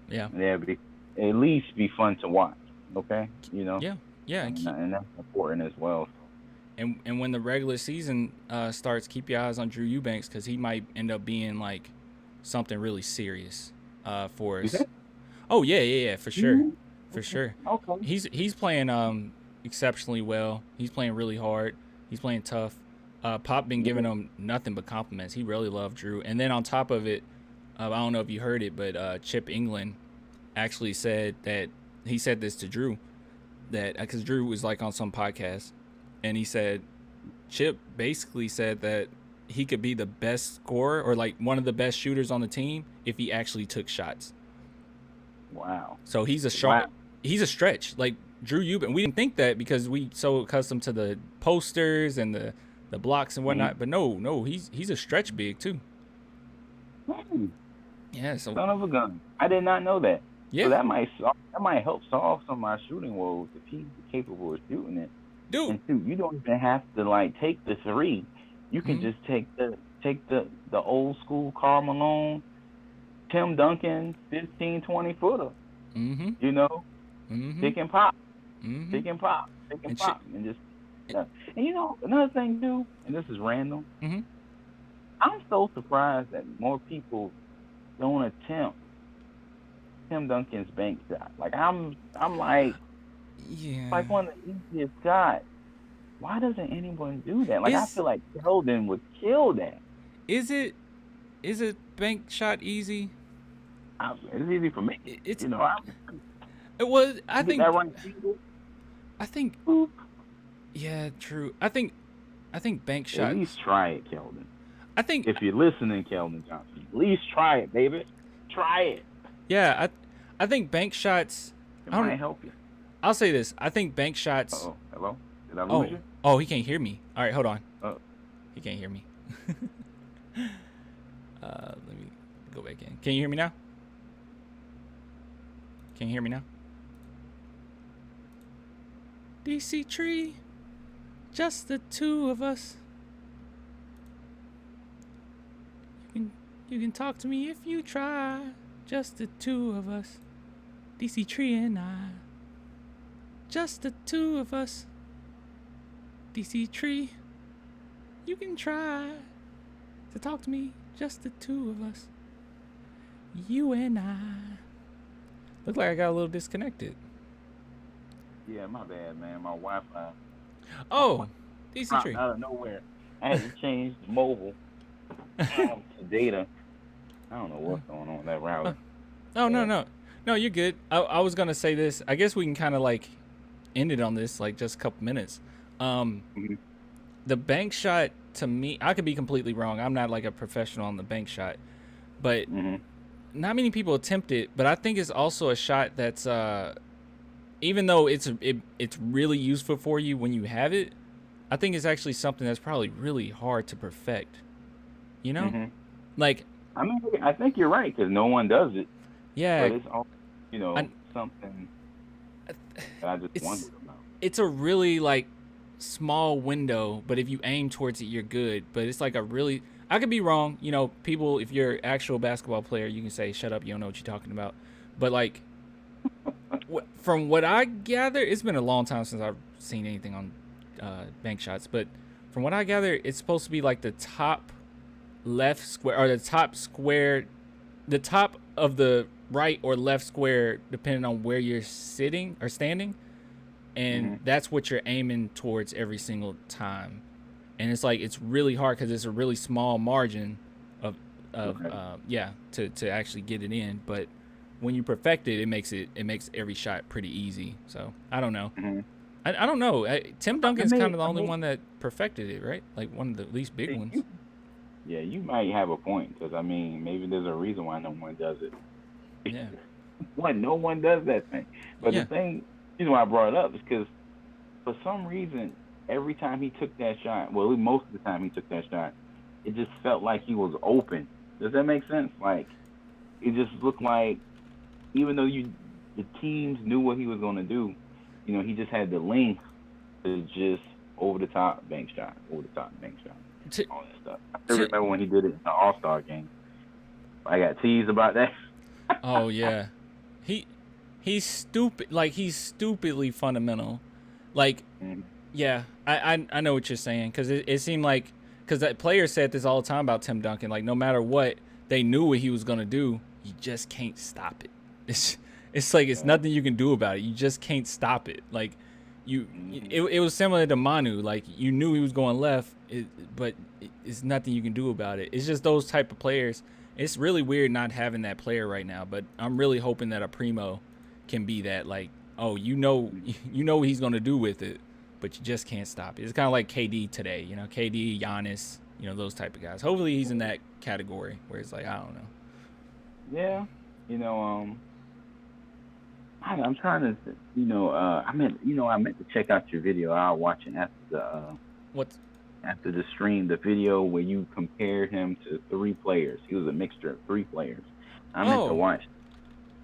Yeah. And they'll be at least be fun to watch. Okay, Yeah. And that's important as well. And when the regular season starts, keep your eyes on Drew Eubanks, because he might end up being like something really serious for us. Oh yeah, for sure, for sure. Okay. He's playing exceptionally well. He's playing really hard. He's playing tough. Pop been giving him nothing but compliments. He really loved Drew. And then on top of it, I don't know if you heard it, but Chip England actually said that he said this to Drew, that because Drew was like on some podcast, and he said Chip basically said that he could be the best scorer, or like one of the best shooters on the team, if he actually took shots. Wow. So he's a stretch. Like Drew Eubanks, we didn't think that because we so accustomed to the posters and the blocks and whatnot. But no, he's a stretch big too. Yeah. So son of a gun. I did not know that. Yeah. So that might help solve some of my shooting woes if he's capable of shooting it. Dude. And shoot, you don't even have to like take the three. You can just take the old school Karl Malone, Tim Duncan 15, 20 footer. Pick and pop. Pick and pop. And just and another thing too, and this is random. I'm so surprised that more people don't attempt Tim Duncan's bank shot. Like I'm like, yeah, like one of the easiest shots. Why doesn't anyone do that? Like I feel like Keldon would kill that. Is it bank shot easy? It's easy for me. It's it was. I think. That right, I think. Boop. Yeah, true. I think bank shots. At least try it, Keldon. I think if you're listening, Keldon Johnson, at least try it, baby. Try it. Yeah, I think bank shots. It might help you. I'll say this. I think bank shots. Uh-oh. Hello? Did I lose you? Oh, he can't hear me. All right, hold on. Oh. He can't hear me. Let me go back in. Can you hear me now? Can you hear me now? DC Tree, just the two of us. You can talk to me if you try. Just the two of us. DC Tree and I. Just the two of us. DC Tree, you can try to talk to me. Just the two of us. You and I. Look like I got a little disconnected. Yeah, my bad, man. My Wi-Fi Oh, dropped DC3. out of nowhere. I had to change the mobile to data. I don't know what's going on with that router. Oh, no, But no. No, you're good. I was going to say this. I guess we can kind of like end it on this, like just a couple minutes. Um, mhm, the bank shot, to me, I could be completely wrong. I'm not like a professional on the bank shot, but mhm, not many people attempt it. But I think it's also a shot that's, even though it's really useful for you when you have it, I think it's actually something that's probably really hard to perfect. You know, mhm. like, I mean, I think you're right because no one does it, yeah, but it's all I, something that I just it's wondered about. it's a really like small window, but if you aim towards it, you're good. But it's like a really, I could be wrong. You know, people, if you're an actual basketball player, you can say, "Shut up, you don't know what you're talking about." But like, from what I gather, it's been a long time since I've seen anything on bank shots. But from what I gather, it's supposed to be like the top left square or the top square, the top of the right or left square, depending on where you're sitting or standing, and Hmm. that's what you're aiming towards every single time. And it's like it's really hard because it's a really small margin of Okay. yeah, to actually get it in. But when you perfect it, it makes every shot pretty easy. So I don't know. Hmm. I don't know. Tim I Duncan's kind may, of the I only may, one that perfected it, right? Like one of the least big ones. you, yeah, you might have a point because I mean, maybe there's a reason why no one does it. Yeah, One, no one does that thing. But the yeah. thing, reason why I brought it up is because for some reason, every time he took that shot, well, most of the time he took that shot, it just felt like he was open. Does that make sense? Like it just looked like even though the teams knew what he was going to do, he just had the length to just over the top bank shot, over the top bank shot, To, all that stuff. I still to, remember when he did it in the All Star game. I got teased about that. oh yeah, he he's stupid. Like he's stupidly fundamental. Like Mhm. yeah, I know what you're saying because it seemed like because that player said this all the time about Tim Duncan. Like no matter what, they knew what he was gonna do. You just can't stop it. It's like it's Yeah. nothing you can do about it. You just can't stop it. Like Mhm. it was similar to Manu. Like you knew he was going left, but it's nothing you can do about it. It's just those type of players. It's really weird not having that player right now. But I'm really hoping that a Primo can be that. Like oh you know what he's gonna do with it, but you just can't stop it. It's kind of like KD today. You know KD, Giannis. You know those type of guys. Hopefully he's in that category where it's like I don't know. Yeah. You know, I'm trying to, I meant to check out your video. I'll watch it What's after the stream, the video where you compared him to three players. He was a mixture of three players. I meant to oh watch,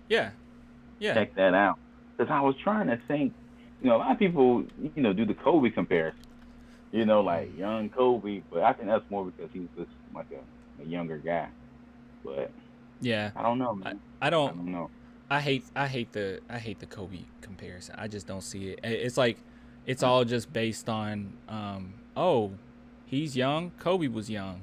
yeah yeah check that out because I was trying to think. A lot of people, do the Kobe comparison. Like young Kobe, but I think that's more because he was just like a younger guy. But yeah. I don't know, I, man. I I don't don't know. I hate the Kobe comparison. I just don't see it. It's like it's all just based on oh, he's young, Kobe was young.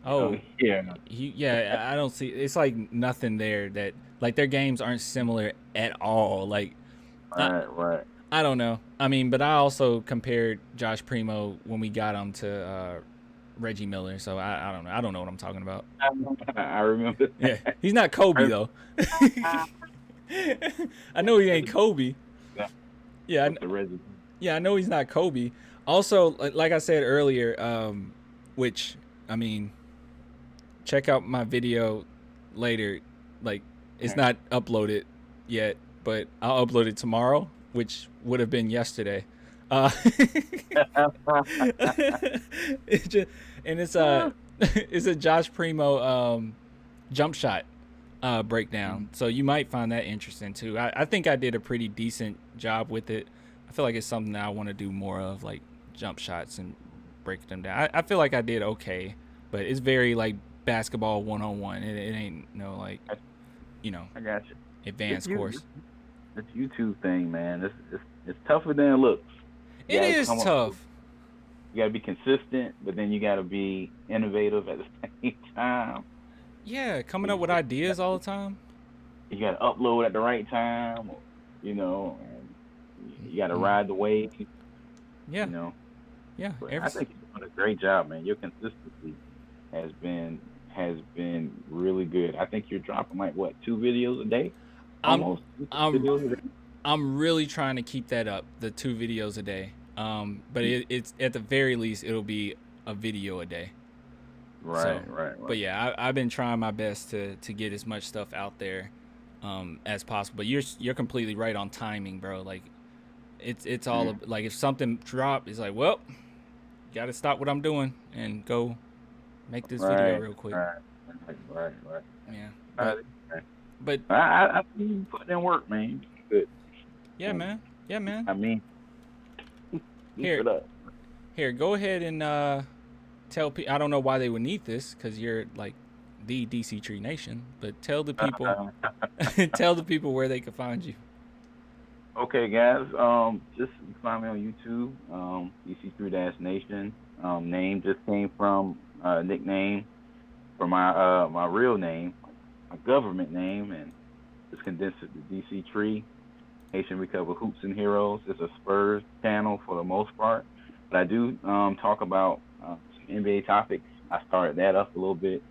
Oh Oh, yeah, I don't see it's like nothing there that like their games aren't similar at all. Like I, right, right. I don't know. I mean, but I also compared Josh Primo when we got him to Reggie Miller, so I don't know. I don't know what I'm talking about. I remember Yeah, that. he's not Kobe I though. I know he ain't Kobe. Yeah, with the resume. yeah, I know he's not Kobe. Also, like I said earlier, which I mean, check out my video later. Like, it's not uploaded yet, but I'll upload it tomorrow, which would have been yesterday. Uh, it just, and it's a it's a Josh Primo jump shot breakdown. So you might find that interesting too. I think I did a pretty decent job with it. I feel like it's something that I want to do more of, like jump shots and break them down. I feel like I did okay, but it's very like basketball 101. It ain't no like you know I got you. This advanced you course. this YouTube thing, man. It's tougher than it looks. You It gotta is come up. tough. You gotta be consistent, but then you gotta be innovative at the same time. Yeah, coming up You with ideas all the time. gotta upload at the right time, and You got to ride the wave, Yeah, you know. yeah. But I think you're doing a great job, man. Your consistency has been really good. I think you're dropping like what, 2 videos a day, I'm almost I'm videos a day. I'm really trying to keep that up, the 2 videos a day. But it's at the very least it'll be a video a day. So, Right, right, but right. yeah, I've been trying my best to get as much stuff out there as possible. But you're completely right on timing, bro. Like it's all Mm. like if something drop, it's like, well, got to stop what I'm doing and go make this video Right, real quick. right, right, right. Yeah, Uh, but I see you putting in work, man. Good. yeah, Um, man. Yeah, man. I mean, keep Here, it up. here, go ahead and tell people. I don't know why they would need this because you're like the DC Tree Nation, but tell the people, Uh, tell the people where they can find you. okay, guys. Just find me on YouTube. DC3-Nation. Name just came from nickname for my real name, my government name, and just condensed it to DC Tree. Nation Recover Hoops and Heroes. It's a Spurs channel for the most part, but I do talk about some NBA topics. I started that up a little bit.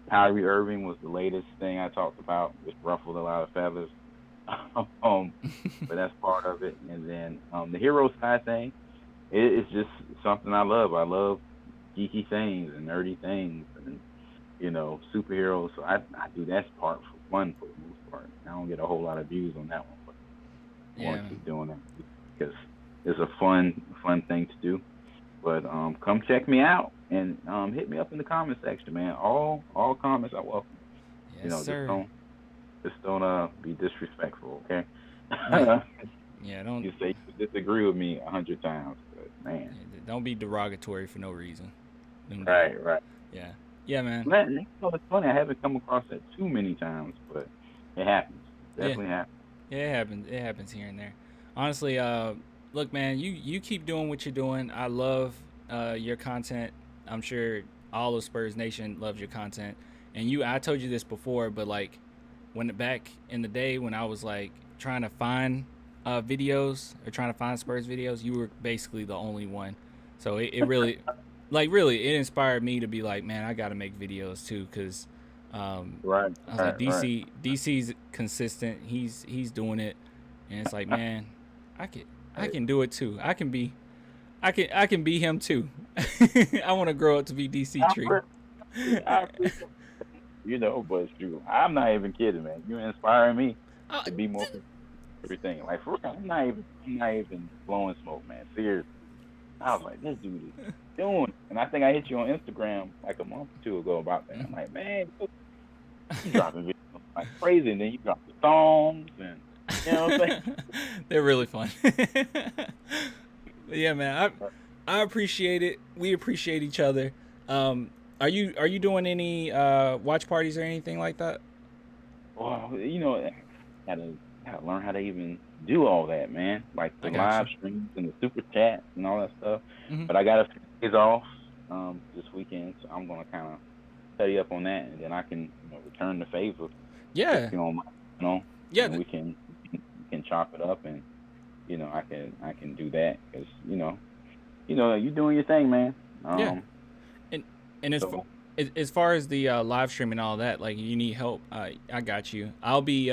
Kyrie Irving was the latest thing I talked about, which ruffled a lot of feathers. um, but that's part of it. And then the hero side thing, it's just something I love. I love geeky things and nerdy things, and superheroes. So I do that part for fun for the most part. I don't get a whole lot of views on that one, but I Yeah, want to keep doing that because it's a fun thing to do. But come check me out and hit me up in the comment section, man. All comments are welcome. yes, Just sir. don't be disrespectful, okay? Yeah, yeah. Don't You say you disagree with me 100 times, but man. don't be derogatory for no reason. Don't do that. Right, right. Yeah, yeah, man. It's funny. I haven't come across that too many times, but it happens. Yeah, Definitely happens. yeah. It happens. It happens here and there. Honestly, look, man. You keep doing what you're doing. I love your content. I'm sure all of Spurs Nation loves your content. And I told you this before, but like back in the day when I was like trying to find videos or trying to find Spurs videos, you were basically the only one. So it really, like really, it inspired me to be like, man, I got to make videos too, because Right, I was like, right, right. DC's consistent. He's doing it, and it's like, man, I Hey, can do it too. I can be him too. I want to grow up to be DC I Tree. I appreciate but shoot, I'm not even kidding, man. You're inspiring me Uh, to be more everything. Like for real, I'm not even blowing smoke, man. Seriously. I was like, this dude is doing. And I think I hit you on Instagram like a month or two ago about that. I'm like, man, you dropping videos like crazy, and then you drop the songs, and you know what I'm saying? They're really fun. But yeah, man, I appreciate it. We appreciate each other. Are you doing any watch parties or anything like that? Well, gotta learn how to even do all that, man. Like the I got live you. streams and the super chats and all that stuff. Hmm. But I got a few days off this weekend, so I'm gonna kind of study up on that, and then I can return the favor if Yeah, you don't mind. You know, yeah, and we can chop it up, and I can do that because you're doing your thing, man. yeah. And and So as far as the live stream and all that, like you need help, I got you. I'll be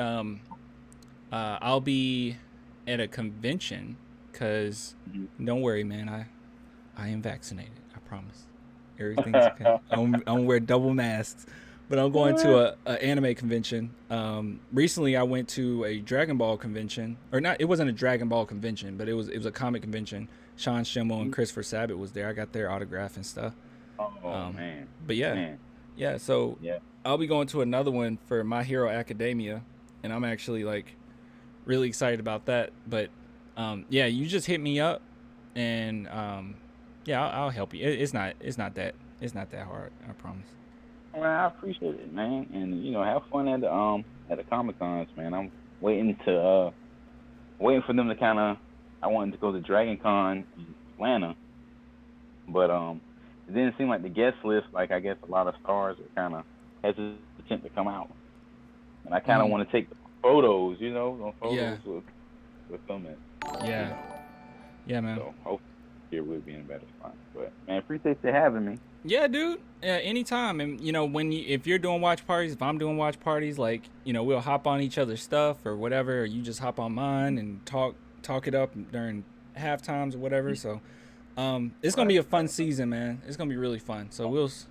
at a convention, cause mhm. don't worry, man. I am vaccinated. I promise. Everything's okay. I'm gonna wear double masks, but I'm going to a anime convention. Recently I went to a Dragon Ball convention, or not. It wasn't a Dragon Ball convention, but it was a comic convention. Sean Schemmel and Christopher Sabat was there. I got their autograph and stuff. Oh Um, man, but yeah, man, yeah. So yeah. I'll be going to another one for My Hero Academia, and I'm actually like really excited about that. But yeah, you just hit me up, and yeah, I'll help you. It's not that hard. I promise. Well, I appreciate it, man, and have fun at the Comic Cons, man. I'm waiting to waiting for them to kind of. I wanted to go to Dragon Con in Atlanta, but it didn't seem like the guest list. Like I guess a lot of stars are kind of hesitant to come out, and I kind of Mm, want to take the photos, those yeah, photos with them. And You Yeah. know, Yeah, man. so hopefully here we'll be in a better spot. But man, appreciate you having me. Yeah, dude. Anytime. And if you're doing watch parties, if I'm doing watch parties, like we'll hop on each other's stuff or whatever, or you just hop on mine and talk it up during half times or whatever. So, it's gonna Right. be a fun season, man. It's gonna be really fun. So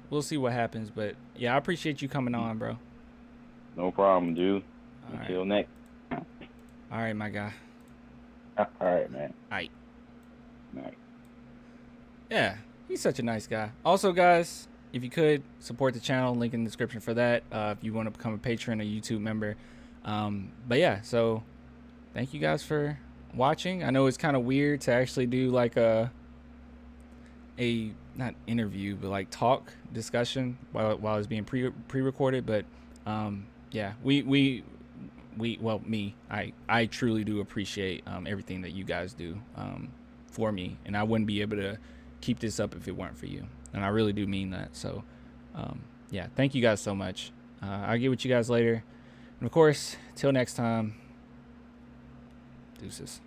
we'll see what happens. But yeah, I appreciate you coming on, bro. No problem, dude. All right. Until next. All right, my guy. All right, man. All right. All right. Yeah, he's such a nice guy. Also, guys, if you could support the channel, link in the description for that. If you want to become a patron, a YouTube member. But yeah, so thank you guys for watching. I know it's kind of weird to actually do like a not interview, but like talk discussion while it's being pre-recorded. But yeah, well, me, I truly do appreciate everything that you guys do for me, and I wouldn't be able to keep this up if it weren't for you, and I really do mean that. So yeah, thank you guys so much. I'll get with you guys later, and of course, till next time, deuces.